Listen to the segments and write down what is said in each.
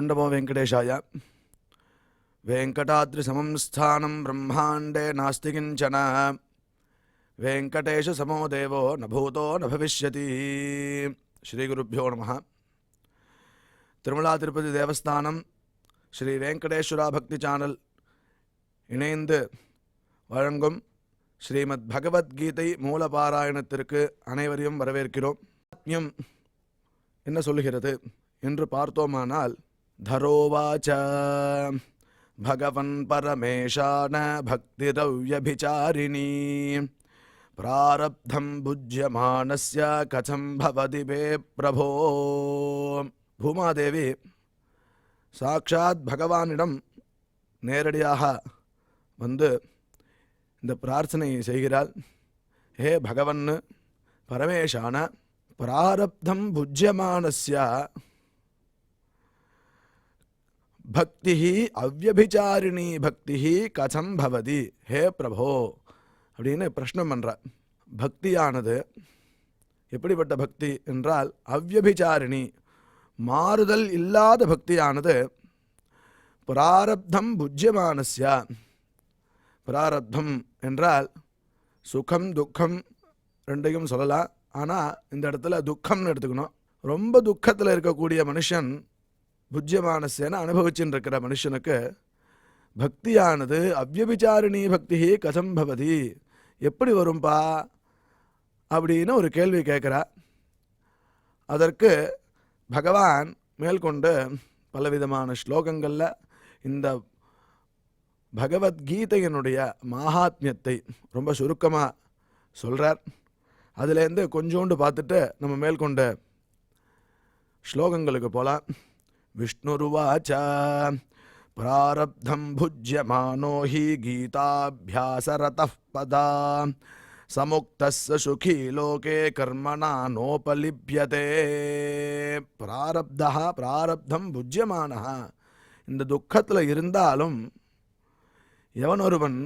ओं नमो वेंकटेशाय। वेंकटाद्रिसमं स्थानं ब्रह्मांडे नास्ति किंचन। वेंकटेश समो देवो न भूतो न भविष्यति। श्री गुरुभ्यो नमः। तिरुमला तिरुपति देवस्थानम श्री वेंकटेश्वरा भक्ति चैनल இணைந்து வழங்கும் ஸ்ரீமத் பகவத்கீதை மூலபாராயணத்திற்கு அனைவரையும் வரவேற்கிறோம். ஆத்மியம் என்ன சொல்லுகிறது என்று பார்த்தோமானால், தரோவாச்ச பகவன் பரமேஷான பக்திரவ்யபிசாரிணி பிராரப்தம் புஜ்யமானஸ்ய கதம் பவதி மே பிரபோ. பூமாதேவி சாக்ஷாத் பகவானிடம் நேரடியாக வந்து இந்த பிரார்த்தனை செய்கிறாள். ஹே பகவன் பரமேஷான பிராரப்தம் புஜ்யமானஸ்ய பக்தி அவ்யபிசாரிணி பக்தி கதம் பவதி ஹே பிரபோ அப்படின்னு பிரஷ்னம் பண்றார். பக்தியானது எப்படிப்பட்ட பக்தி என்றால், அவ்யபிசாரிணி மாறுதல் இல்லாத பக்தியானது பிராரப்தம் புஜ்யமானஸ்ய. பிராரப்தம் என்றால் சுகம் துக்கம் ரெண்டையும் சொல்லலாம். ஆனால் இந்த இடத்துல துக்கம்னு எடுத்துக்கணும். ரொம்ப துக்கத்தில் இருக்கக்கூடிய மனுஷன் புஜ்யமானஸ்யன்னு அனுபவிச்சுன்னு இருக்கிற மனுஷனுக்கு பக்தியானது அவ்யபிசாரிணி பக்தி கதம் பவதி எப்படி வரும்பா அப்படின்னு ஒரு கேள்வி கேட்குறா. அதற்கு பகவான் மேற்கொண்டு பலவிதமான ஸ்லோகங்களில் இந்த பகவத்கீதையினுடைய மகாத்மியத்தை ரொம்ப சுருக்கமாக சொல்கிறார். அதுலேருந்து கொஞ்சோண்டு பார்த்துட்டு நம்ம மேற்கொண்ட ஸ்லோகங்களுக்கு போகலாம். விஷ்ணுருவாச்ச பிராரப்தம் புஜ்யமானோ ஹி கீதாபியாசரதः பதா சமுக்தஸ்ஸ சுகி லோகே கர்மணா நோபலிப்யதே. பிராரப்தः பிராரப்தம் புஜ்யமானः. இந்த துக்கத்தில் இருந்தாலும் எவன் ஒருவன்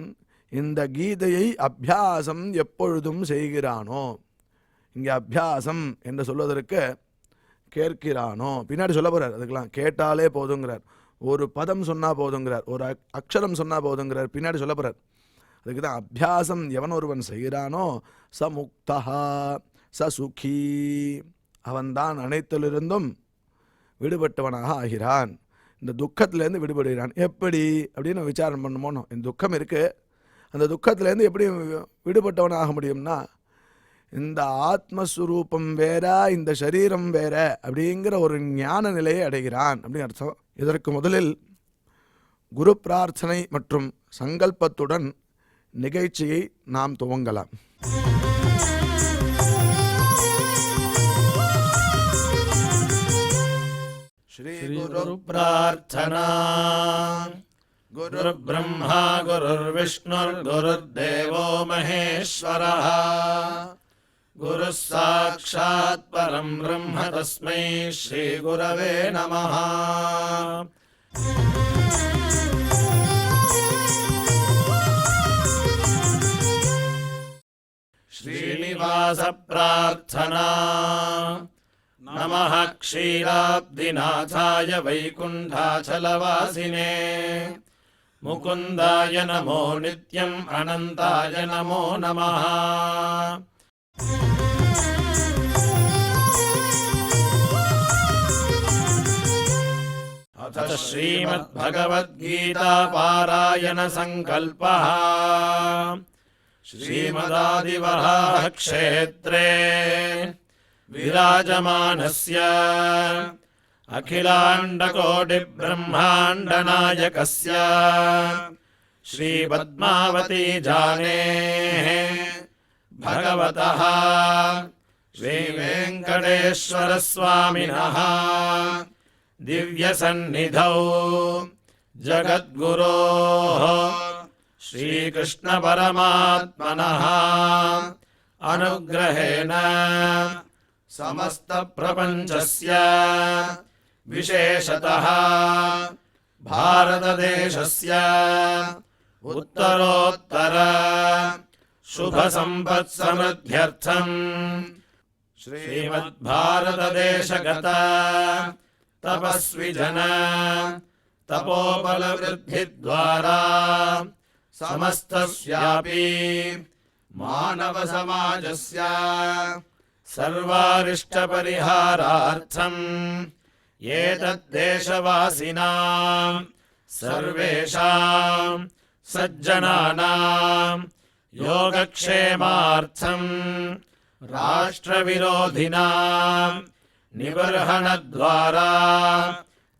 இந்த கீதையை அபியாசம் எப்பொழுதும் செய்கிறானோ, இங்கே அபியாசம் என்று சொல்வதற்கு கேட்கிறானோ, பின்னாடி சொல்ல போகிறார். அதுக்கெல்லாம் கேட்டாலே போதுங்கிறார். ஒரு பதம் சொன்னால் போதுங்கிறார், ஒரு அக்ஷரம் சொன்னால் போதுங்கிறார், பின்னாடி சொல்ல போகிறார். அதுக்கு தான் அபியாசம் எவன் ஒருவன் செய்கிறானோ ச முக்தா ச சுகி, அவன்தான் அனைத்திலிருந்தும் விடுபட்டவனாக ஆகிறான். இந்த துக்கத்திலேருந்து விடுபடுகிறான். எப்படி அப்படின்னு விசாரம் பண்ணுமோனோ, இந்த துக்கம் இருக்குது, அந்த துக்கத்திலேருந்து எப்படி விடுபட்டவனாக முடியும்னா, இந்த ஆத்மஸ்வரூபம் வேற இந்த சரீரம் வேற அப்படிங்கிற ஒரு ஞான நிலையை அடைகிறான் அப்படின்னு அர்த்தம். இதற்கு முதலில் குரு பிரார்த்தனை மற்றும் சங்கல்பத்துடன் நிகழ்ச்சியை நாம் துவங்கலாம். श्री गुरु प्रार्थना. गुरु ब्रह्मा गुरुर्विष्णुर्गुरुर्देवो महेश्वरः. गुरु साक्षात् परं ब्रह्म तस्मै श्री गुरवे नमः. श्रीनिवास प्रार्थना. नमः क्षीराब्धिनाथाय वैकुण्ठाचलवासिने मुकुन्दाय नमो नित्यम् अनन्ताय नमो नमः. अथ श्रीमद्भगवद्गीता पारायण संकल्पः. श्रीमदादिवराह क्षेत्रे विराजमानस्य अखिलाण्डकोटिब्रह्माण्डनायकस्य श्रीपद्मावती जानेः भगवतः श्रीवेङ्कटेश्वरस्वामिनः दिव्यसन्निधौ जगद्गुरोः श्रीकृष्णपरमात्मनः अनुग्रहेण समस्त प्रपंचस्य विशेषतः भारतदेशस्य उत्तरोत्तर शुभ संपत् समृद्ध्यर्थं श्रीमद्भारतदेशगत तपस्वी जन तपोबलवृद्धिद्वारा समस्तस्यापि मानवसमाजस्य सर्वारिष्टपरिहारार्थम् एतद्देशवासिनां सर्वेषां सज्जनानां योगक्षेमार्थम् राष्ट्रविरोधिनां निबर्हणद्वारा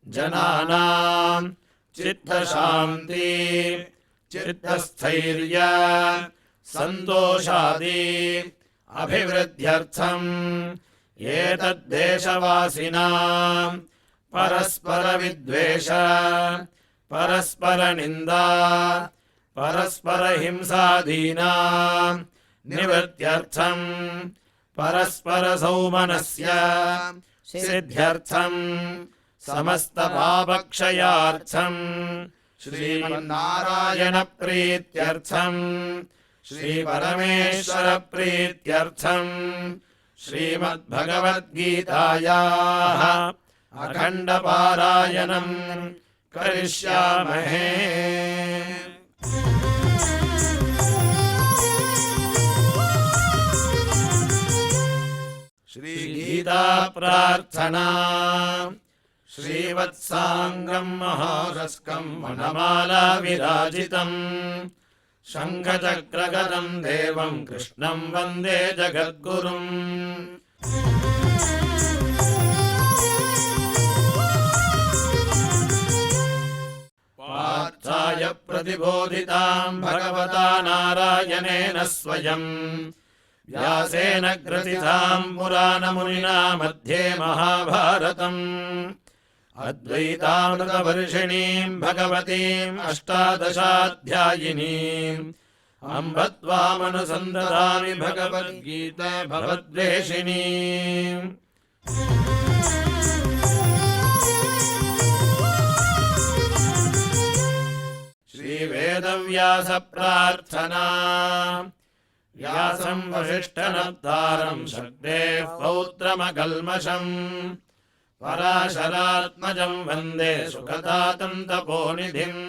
जनानां चित्तशान्ति चित्तस्थैर्य सन्तोषादि अभिवृद्ध्यर्थम् एतद्देशवासिनां परस्परविद्वेष परस्परनिन्दा परस्परहिंसादीनां निवृत्त्यर्थम् परस्परसौमनस्य सिद्ध्यर्थम् समस्तपापक्षयार्थम् श्रीमन्नारायणप्रीत्यर्थम् श्रीपरमेश्वरप्रीत्यर्थम् श्रीमद्भगवद्गीतायाः अखण्डपारायणम् करिष्यामहे। श्रीगीता प्रार्थना श्रीवत्साङ्गं महारस्कं वनमाला विराजितम् शङ्खचक्रगदं देवं कृष्णं वन्दे जगद्गुरुम्। पार्थाय प्रतिबोधितां भगवता नारायणेन स्वयं व्यासेन ग्रथितां पुराणमुनिना मध्ये महाभारतम् अद्वैतामृतवर्षिणीं भगवतीम् अष्टादशाध्यायिनीम् अम्ब त्वामनुसन्दधामि भगवद्गीते भवद्वेषिणीम्। श्रीवेदव्यास प्रार्थना व्यासं वसिष्ठनप्तारं शक्तेः पौत्रमकल्मषम् पराशरात्मजं वन्दे सुखदातं तपोनिधिम्।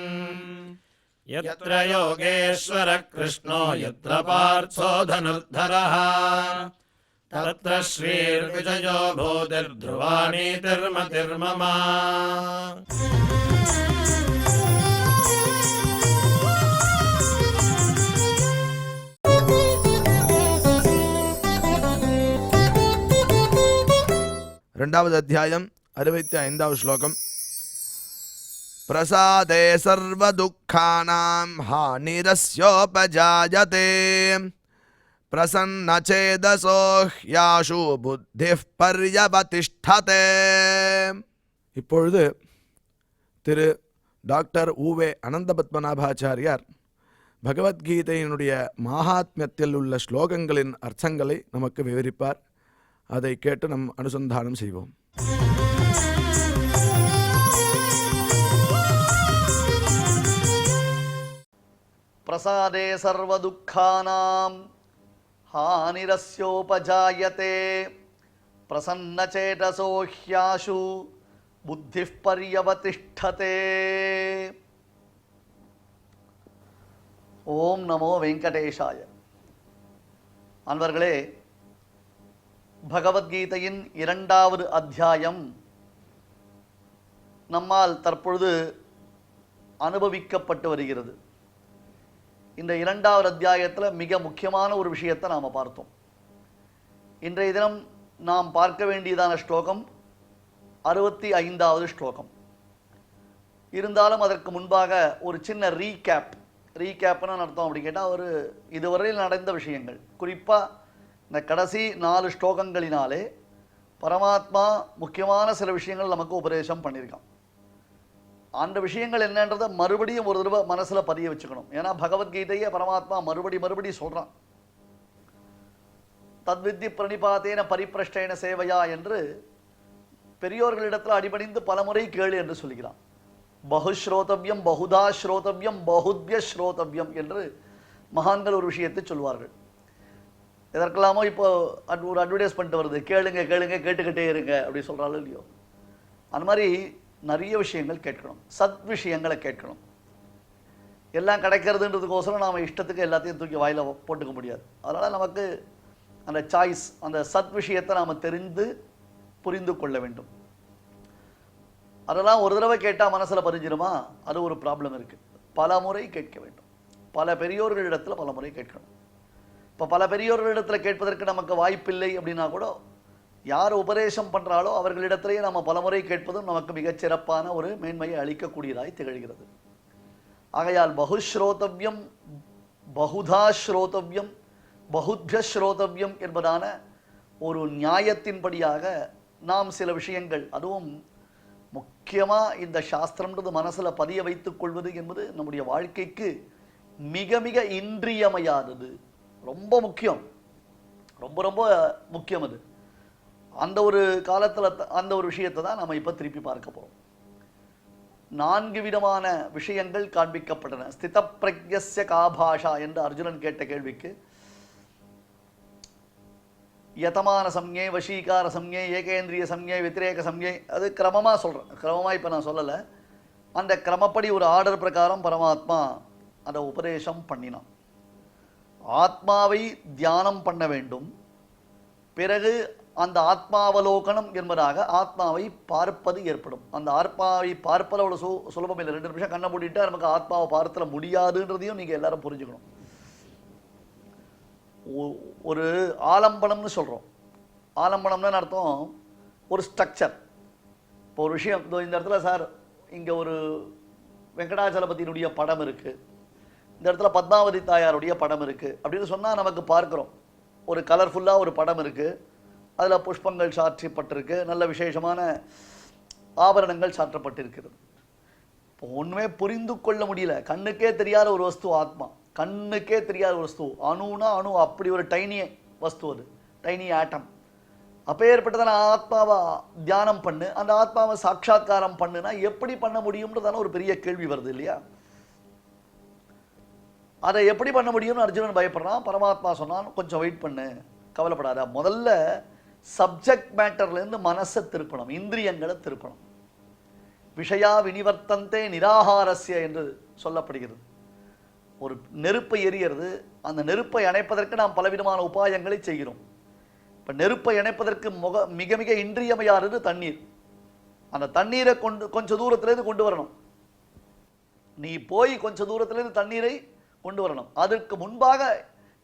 यत्र योगेश्वर कृष्णो यत्र पार्थो धनुर्धरः तत्र श्रीर्विजयो भूतिर्ध्रुवा नीतिर्मतिर्मम। இரண்டாவது அத்தியாயம் 65வது ஸ்லோகம். பிரசாதே சர்வதுக்கானாம் ஹானிரஸ்யோபஜாயதே பிரசன்னசேதசோ ஹ்யாஷு புத்திஃ பர்யவதிஷ்டதே. இப்பொழுது திரு டாக்டர் உவே அனந்தபத்மநாபாச்சாரியார் பகவத்கீதையினுடைய மகாத்மியத்தில் உள்ள ஸ்லோகங்களின் அர்த்தங்களை நமக்கு விவரிப்பார். அதை கேட்டு நம் அனுசந்தானம் செய்வோம். பிரசாதே சர்வதுக்கானாம் ஹானிரஸ்யோபஜாயதே பிரசன்னசேதசோ ஹ்யாஷு புத்திஃ பர்யவதிஷ்டதே. ஓம் நமோ வெங்கடேஷாய. அன்பர்களே, பகவத்கீதையின் 2வது அத்தியாயம் நம்மால் தற்பொழுது அனுபவிக்கப்பட்டு வருகிறது. இந்த 2வது அத்தியாயத்தில் மிக முக்கியமான ஒரு விஷயத்தை நாம் பார்த்தோம். இன்றைய தினம் நாம் பார்க்க வேண்டியதான ஸ்லோகம் 65வது ஸ்லோகம். இருந்தாலும் அதற்கு முன்பாக ஒரு சின்ன ரீகேப்னு அர்த்தம் அப்படி கேட்டால் ஒரு இதுவரையில் நடந்த விஷயங்கள், குறிப்பாக இந்த கடைசி 4 ஸ்லோகங்களினாலே பரமாத்மா முக்கியமான சில விஷயங்கள் நமக்கு உபதேசம் பண்ணியிருக்கான். அந்த விஷயங்கள் என்னன்றதை மறுபடியும் ஒரு தடவை மனசில் பதிய வச்சுக்கணும். ஏன்னா பகவத்கீதையை பரமாத்மா மறுபடி சொல்கிறான். தத்வித்தி பிரணிபாத்தேன பரிப்பிரஷ்டேன சேவையா என்று பெரியோர்களிடத்தில் அடிபணிந்து பலமுறை கேளு என்று சொல்கிறான். பகுஸ்ரோதவ்யம் பகுதா ஸ்ரோதவ்யம் பகுத்ய ஸ்ரோதவ்யம் என்று மகான்கள் ஒரு விஷயத்தை சொல்வார்கள். எதற்கெல்லாமோ இப்போ ஒரு அட்வர்டைஸ்மெண்ட் வருது, கேளுங்க கேளுங்க கேட்டுக்கிட்டே இருங்க அப்படி சொல்கிறாலும் இல்லையோ. அந்த மாதிரி நிறைய விஷயங்கள் கேட்கணும், சத் விஷயங்களை கேட்கணும். எல்லாம் கிடைக்கிறதுன்றதுக்கோசரம் நாம் இஷ்டத்துக்கு எல்லாத்தையும் தூக்கி வாயில் போட்டுக்க முடியாது. அதனால் நமக்கு அந்த சாய்ஸ், அந்த சத் விஷயத்தை நாம் தெரிந்து புரிந்து கொள்ள வேண்டும். அதெல்லாம் ஒரு தடவை கேட்டால் மனசில் பதிஞ்சிருமா? அது ஒரு ப்ராப்ளம் இருக்குது. பல முறை கேட்க வேண்டும். பல பெரியோர்களிடத்தில் பல முறை கேட்கணும். இப்போ பல பெரியோர்களிடத்தில் கேட்பதற்கு நமக்கு வாய்ப்பில்லை அப்படின்னா கூட யார் உபதேசம் பண்ணுறாலோ அவர்களிடத்திலேயே நம்ம பலமுறை கேட்பதும் நமக்கு மிகச்சிறப்பான ஒரு மேன்மையை அளிக்கக்கூடியதாய் திகழ்கிறது. ஆகையால் பகுஸ்ரோதவ்யம், பகுதா ஸ்ரோதவ்யம், பகுத்ய ஸ்ரோதவ்யம் என்பதான ஒரு நியாயத்தின்படியாக நாம் சில விஷயங்கள், அதுவும் முக்கியமாக இந்த சாஸ்திரம்ன்றது மனசில் பதிய வைத்துக் கொள்வது என்பது நம்முடைய வாழ்க்கைக்கு மிக மிக இன்றியமையாதது. ரொம்ப முக்கியம், ரொம்ப ரொம்ப முக்கியம். அது அந்த ஒரு காலத்தில் அந்த ஒரு விஷயத்தை தான் நம்ம இப்போ திருப்பி பார்க்க போகிறோம். 4 விதமான விஷயங்கள் காண்பிக்கப்பட்டன. ஸ்தித பிரக்யஸ்ய காபாஷா என்று அர்ஜுனன் கேட்ட கேள்விக்கு யதமான சம்ஞை, வசீகார சம்ஞை, ஏகேந்திரிய சம்ஞை, வித்திரேக சம்ஞை, அது கிரமமாக சொல்கிறேன். கிரமமாக இப்போ நான் சொல்லலை. அந்த கிரமப்படி ஒரு ஆர்டர் பிரகாரம் பரமாத்மா அதை உபதேசம் பண்ணினான். ஆத்மாவை தியானம் பண்ண வேண்டும். பிறகு அந்த ஆத்மாவலோகனம் என்பதாக ஆத்மாவை பார்ப்பது ஏற்படும். அந்த ஆத்மாவை பார்ப்பது அவ்வளோ சுலபம் இல்லை. 2 நிமிஷம் கண்ணை மூடிட்டா நமக்கு ஆத்மாவை பார்த்துட முடியாதுன்றதையும் நீங்கள் எல்லாரும் புரிஞ்சுக்கணும். ஒரு ஆலம்பனம்னு சொல்கிறோம். ஆலம்பனம்னு அர்த்தம் ஒரு ஸ்ட்ரக்சர். இப்போ ஒரு விஷயம், இந்த இடத்துல சார் இங்கே ஒரு வெங்கடாச்சலபதியினுடைய படம் இருக்குது, இந்த இடத்துல பத்மாவதி தாயாருடைய படம் இருக்குது அப்படின்னு சொன்னால் நமக்கு பார்க்குறோம். ஒரு கலர்ஃபுல்லாக ஒரு படம் இருக்குது, அதில் புஷ்பங்கள் சாற்றப்பட்டிருக்கு, நல்ல விசேஷமான ஆபரணங்கள் சாற்றப்பட்டிருக்கிறது. இப்போ ஒன்றுமே புரிந்து கொள்ள முடியல. கண்ணுக்கே தெரியாத ஒரு வஸ்து ஆத்மா, கண்ணுக்கே தெரியாத ஒரு வஸ்து. அணுனா அணு, அப்படி ஒரு டைனி வஸ்து, அது டைனி ஆட்டம். அப்போ ஏற்பட்டதான ஆத்மாவை தியானம் பண்ணு, அந்த ஆத்மாவை சாட்சாத்காரம் பண்ணுனா எப்படி பண்ண முடியும்ன்றதான ஒரு பெரிய கேள்வி வருது இல்லையா? அதை எப்படி பண்ண முடியும்னு அர்ஜுனன் பயப்படுறான். பரமாத்மா சொன்னான், கொஞ்சம் வெயிட் பண்ணு, கவலைப்படாத. முதல்ல சப்ஜெக்ட் மேட்டர்லேருந்து மனசை திருப்பணும், இந்திரியங்களை திருப்பணும். விஷயா வினிவர்த்தந்தே நிராகாரஸ்ய என்று சொல்லப்படுகிறது. ஒரு நெருப்பை எரியறது, அந்த நெருப்பை அணைப்பதற்கு நாம் பலவிதமான உபாயங்களை செய்கிறோம். இப்போ நெருப்பை அணைப்பதற்கு மிக மிக இன்றியமையாதது தண்ணீர். அந்த தண்ணீரை கொஞ்சம் தூரத்திலேருந்து கொண்டு வரணும். நீ போய் கொஞ்சம் தூரத்திலேருந்து தண்ணீரை கொண்டு வரணும். அதற்கு முன்பாக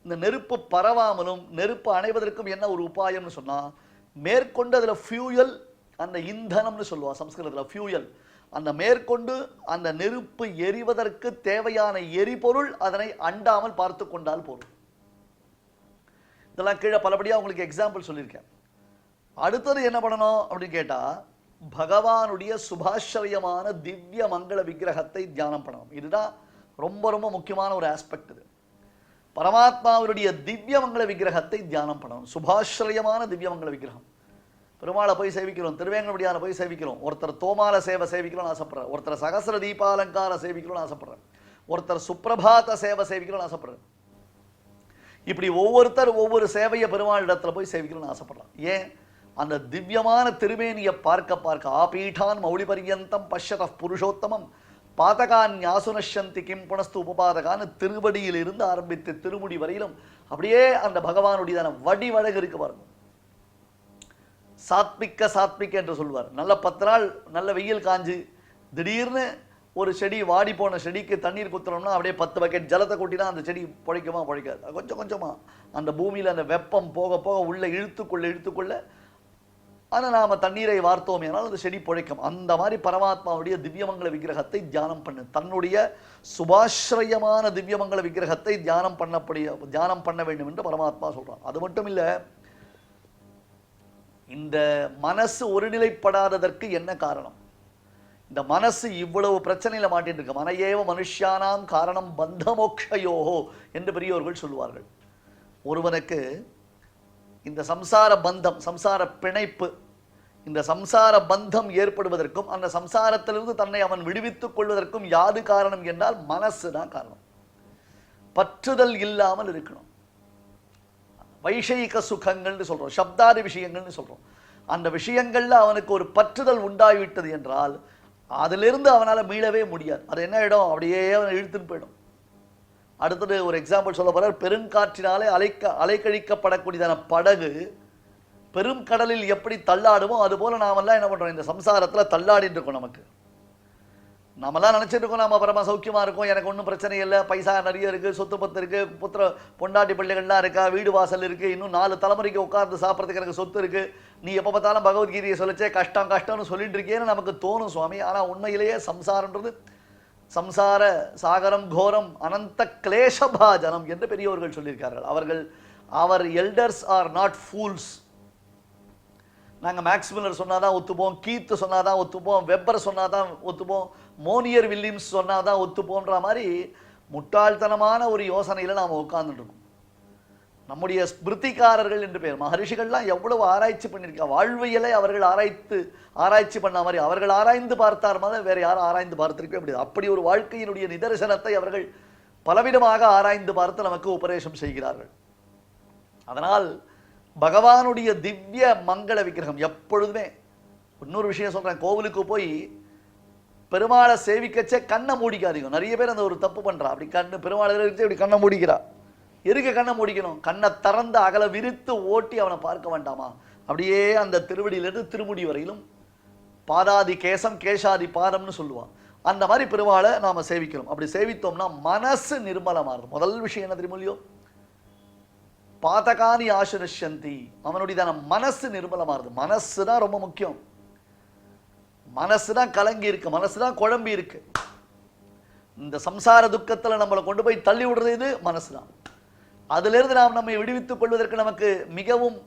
இந்த நெருப்பு பரவாமலும் நெருப்பு அணைவதற்கும் என்ன ஒரு உபாயம்னு சொன்னால், மேற்கொண்டு அதில் ஃபியூயல், அந்த இந்தனம்னு சொல்லுவாள் சம்ஸ்கிருதத்தில், ஃபியூயல். அந்த மேற்கொண்டு அந்த நெருப்பு எரிவதற்கு தேவையான எரிபொருள் அதனை அண்டாமல் பார்த்து கொண்டால் போதும். இதெல்லாம் கீழே பலபடியாக உங்களுக்கு எக்ஸாம்பிள் சொல்லியிருக்கேன். அடுத்தது என்ன பண்ணணும் அப்படின்னு கேட்டால், பகவானுடைய சுபாஸ்ரயமான திவ்ய மங்கள விக்கிரகத்தை தியானம் பண்ணணும். இதுதான் ரொம்ப ரொம்ப முக்கியமான ஒரு ஆஸ்பெக்ட். இது பரமாத்மாவுடைய திவ்ய மங்கள விக்கிரகத்தை தியானம் பண்ணணும். சுபாஸ்ரயமான திவ்ய மங்கள விக்கிரகம். பெருமாளை போய் சேவிக்கிறோம், திருவேங்கடமுடியானை போய் சேவிக்கிறோம், ஒருத்தர் தோமால சேவை சேவிக்கணும்னு ஆசைப்படுறார், ஒருத்தர் சகசிர தீபாலங்கார சேவிக்கணும்னு ஆசைப்படுறார், ஒருத்தர் சுப்பிரபாத சேவை சேவிக்கணும்னு ஆசைப்படுறார். இப்படி ஒவ்வொருத்தர் ஒவ்வொரு சேவையை பெருமாள் இடத்துல போய் சேவிக்கணும்னு ஆசைப்படுறார். ஏன்? அந்த திவ்யமான திருமேனியை பார்க்க பார்க்க ஆபீட்டான் மௌளி பரியந்தம் பஷ்யத புருஷோத்தமம் பாதகான் ஞாசுனஷந்தி கிம் புனஸ்து உபபாதகான்னு திருவடியில் இருந்து ஆரம்பித்து திருமுடி வரையிலும் அப்படியே அந்த பகவானுடையதான வடிவழகு இருக்கு பாருங்க. சாத்விக்க சாத்விக்க என்று சொல்வார். நல்ல 10 நாள் நல்ல வெயில் காஞ்சு திடீர்னு ஒரு செடி, வாடி போன செடிக்கு தண்ணீர் குத்துறோம்னா அப்படியே 10 பக்கெட் ஜலத்தை கொட்டினா அந்த செடி பொழைக்குமா? பொழைக்காது. கொஞ்சம் கொஞ்சமாக அந்த பூமியில் அந்த வெப்பம் போக போக உள்ள இழுத்துக்கொள்ள ஆனால் நாம் தண்ணீரை வார்த்தோமே ஆனால் அந்த செடி பொழைக்கும். அந்த மாதிரி பரமாத்மாவுடைய திவ்யமங்கல விக்கிரகத்தை தியானம் பண்ணு. தன்னுடைய சுபாஸ்ரயமான திவ்யமங்கல விக்கிரகத்தை தியானம் பண்ண வேண்டும் என்று பரமாத்மா சொல்கிறான். அது மட்டும் இல்லை, இந்த மனசு ஒருநிலைப்படாததற்கு என்ன காரணம்? இந்த மனசு இவ்வளவு பிரச்சனையில் மாட்டிட்டு இருக்கு. மனையேவ மனுஷியானாம் காரணம் பந்தமோக்ஷயோஹோ என்று பெரியோர்கள் சொல்லுவார்கள். ஒருவனுக்கு இந்த சம்சார பந்தம், சம்சார பிணைப்பு, இந்த சம்சார பந்தம் ஏற்படுவதற்கும் அந்த சம்சாரத்திலிருந்து தன்னை அவன் விடுவித்துக் கொள்வதற்கும் யாது காரணம் என்றால் மனசு தான் காரணம். பற்றுதல் இல்லாமல் இருக்கணும். வைஷயிக சுகங்கள்னு சொல்றோம், சப்தாதி விஷயங்கள்னு சொல்றோம். அந்த விஷயங்கள்ல அவனுக்கு ஒரு பற்றுதல் உண்டாகிவிட்டது என்றால் அதிலிருந்து அவனால் மீளவே முடியாது. அது என்ன இடம், அப்படியே அவனை இழுத்துன்னு போயிடும். அடுத்தது ஒரு எக்ஸாம்பிள் சொல்ல போறார். பெருங்காற்றினாலே அலைக்கழிக்கப்படக்கூடியதான படகு பெரும் கடலில் எப்படி தள்ளாடுமோ அதுபோல நாமெல்லாம் என்ன பண்றோம், இந்த சம்சாரத்தில் தள்ளாடிட்டு இருக்கோம். நாமெல்லாம் நினைச்சிட்டு இருக்கோம் நாம பரம சௌக்கியமா இருக்கும், எனக்கு ஒன்றும் பிரச்சனை இல்லை, பைசா நிறைய இருக்கு, சொத்து பத்து இருக்கு, பொண்டாட்டி பிள்ளைகள்லாம் இருக்கா, வீடு வாசல் இருக்கு, இன்னும் 4 தலைமுறைக்கு உட்கார்ந்து சாப்பிட்றதுக்கு எனக்கு சொத்து இருக்கு, நீ எப்போ பார்த்தாலும் பகவத்கீதையை சொல்லிச்சே கஷ்டம் கஷ்டம்னு சொல்லிட்டு இருக்கேன்னு நமக்கு தோணும் சுவாமி. ஆனால் உண்மையிலேயே சம்சாரன்றது சம்சார சாகரம் கோரம் அனந்த கிளேஷபாஜனம் என்று பெரியவர்கள் சொல்லியிருக்கார்கள். Our elders are not fools. நாங்கள் மேக்ஸ் மில்லர் சொன்னாதான் ஒத்துப்போம், கீத் சொன்னாதான் ஒத்துப்போம், வெப்பர் சொன்னாதான் ஒத்துப்போம், மோனியர் வில்லியம்ஸ் சொன்னாதான் ஒத்துப்போன்ற மாதிரி முட்டாள்தனமான ஒரு யோசனையில் நாம் உட்கார்ந்துருக்கோம். நம்முடைய ஸ்மிருதிக்காரர்கள் என்று பேர் மகரிஷிகள்லாம் எவ்வளவு ஆராய்ச்சி பண்ணியிருக்கா, வாழ்வியலை அவர்கள் ஆராய்ச்சி பண்ண மாதிரி அவர்கள் ஆராய்ந்து பார்த்தார் மாதிரி வேற யாரும் ஆராய்ந்து பார்த்திருக்கவே முடியாது. அப்படி ஒரு வாழ்க்கையினுடைய நிதர்சனத்தை அவர்கள் பலவிதமாக ஆராய்ந்து பார்த்து நமக்கு உபதேசம் செய்கிறார்கள். அதனால் பகவானுடைய திவ்ய மங்கள விக்கிரகம் எப்பொழுதுமே, இன்னொரு விஷயம் சொல்றேன், கோவிலுக்கு போய் பெருமாளை சேவிக்கச்சே கண்ணை மூடிக்காதீங்க. நிறைய பேர் அந்த ஒரு தப்பு பண்றா, அப்படி பெருமாளை இப்படி கண்ணை மூடிக்கிறா. எதுக்கு கண்ணை மூடிக்கணும்? கண்ணை திறந்து அகல விரித்து ஓட்டி அவனை பார்க்க வேண்டாமா? அப்படியே அந்த திருவடியிலிருந்து திருமுடி வரையிலும் பாதாதி கேசம் கேசாதி பாதம்னு சொல்லுவான். அந்த மாதிரி பெருமாளை நாம சேவிக்கிறோம். அப்படி சேவித்தோம்னா மனசு நிர்மலமாகும். முதல் விஷயம் என்ன தெரியுமோ, பாதகானி ஆசுரஷந்தி, அவனுடைய மனசு நிர்மலமாகுது. மனசு தான் ரொம்ப முக்கியம். மனசு தான் கலங்கி இருக்கு, மனசு தான் குழம்பி இருக்கு. இந்த சம்சார துக்கத்தில் நம்மளை கொண்டு போய் தள்ளி விடுறது இது மனசு தான். அதிலிருந்து நாம் நம்மை விடுவித்துக் கொள்வதற்கு நமக்கு மிகவும்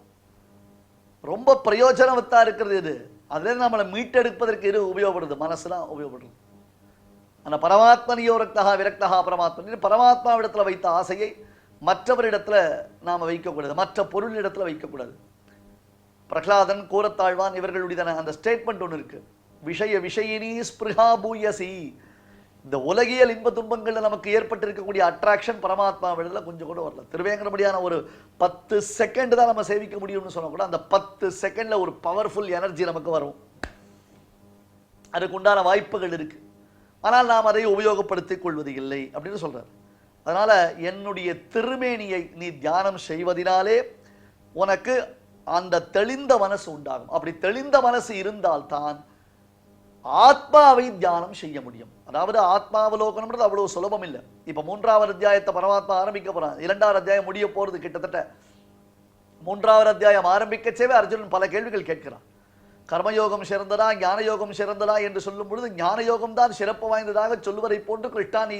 ரொம்ப பிரயோஜனவத்தா இருக்கிறது இது. அதிலிருந்து நம்மளை மீட்டெடுப்பதற்கு இது உபயோகப்படுது, மனசு தான் உபயோகப்படுது. அந்த பரமாத்மனியோ ரக்தகா விரக்தகா பரமாத்மனி, பரமாத்மாவிடத்துல வைத்த ஆசையை மற்றவரிடத்துல நாம வைக்கக்கூடாது, மற்ற பொருளிடத்துல வைக்கக்கூடாது. பிரகலாதன், கூரத்தாழ்வான் இவர்களுடைய அந்த ஸ்டேட்மெண்ட் ஒன்று இருக்கு, விஷயினி ஸ்பிருஹா பூயசி. இந்த உலகியல் இன்ப துன்பங்கள்ல நமக்கு ஏற்பட்டிருக்கக்கூடிய அட்ராக்ஷன் பரமாத்மாவிடத்துல கொஞ்சம் கூட வரல. திருவேங்கடபடியான ஒரு 10 செகண்ட் தான் நம்ம சேவிக்க முடியும்னு சொன்னா கூட அந்த 10 செகண்ட்ல ஒரு பவர்ஃபுல் எனர்ஜி நமக்கு வரும். அதுக்கு உண்டான வாய்ப்புகள் இருக்கு. ஆனால் நாம் அதை உபயோகப்படுத்திக் கொள்வது இல்லை அப்படின்னு சொல்றாரு. அதனால என்னுடைய திருமேனியை நீ தியானம் செய்வதனாலே உனக்கு அந்த தெளிந்த மனசு உண்டாகும். அப்படி தெளிந்த மனசு இருந்தால்தான் ஆத்மாவை தியானம் செய்ய முடியும். அதாவது ஆத்மாவலோகனம்ன்றது அவ்வளவு சுலபம் இல்லை. இப்ப 3வது அத்தியாயத்தை பரமாத்மா ஆரம்பிக்க போறான். 2வது அத்தியாயம் முடிய போறது. கிட்டத்தட்ட 3வது அத்தியாயம் ஆரம்பிக்கச்சேவே அர்ஜுனன் பல கேள்விகள் கேட்கிறான். கர்மயோகம் சிறந்ததா ஞான யோகம் சிறந்ததா என்று சொல்லும் பொழுது ஞான யோகம் தான் சிறப்பு வாய்ந்ததாக சொல்லுவதை போன்று கிருஷ்ணா நீ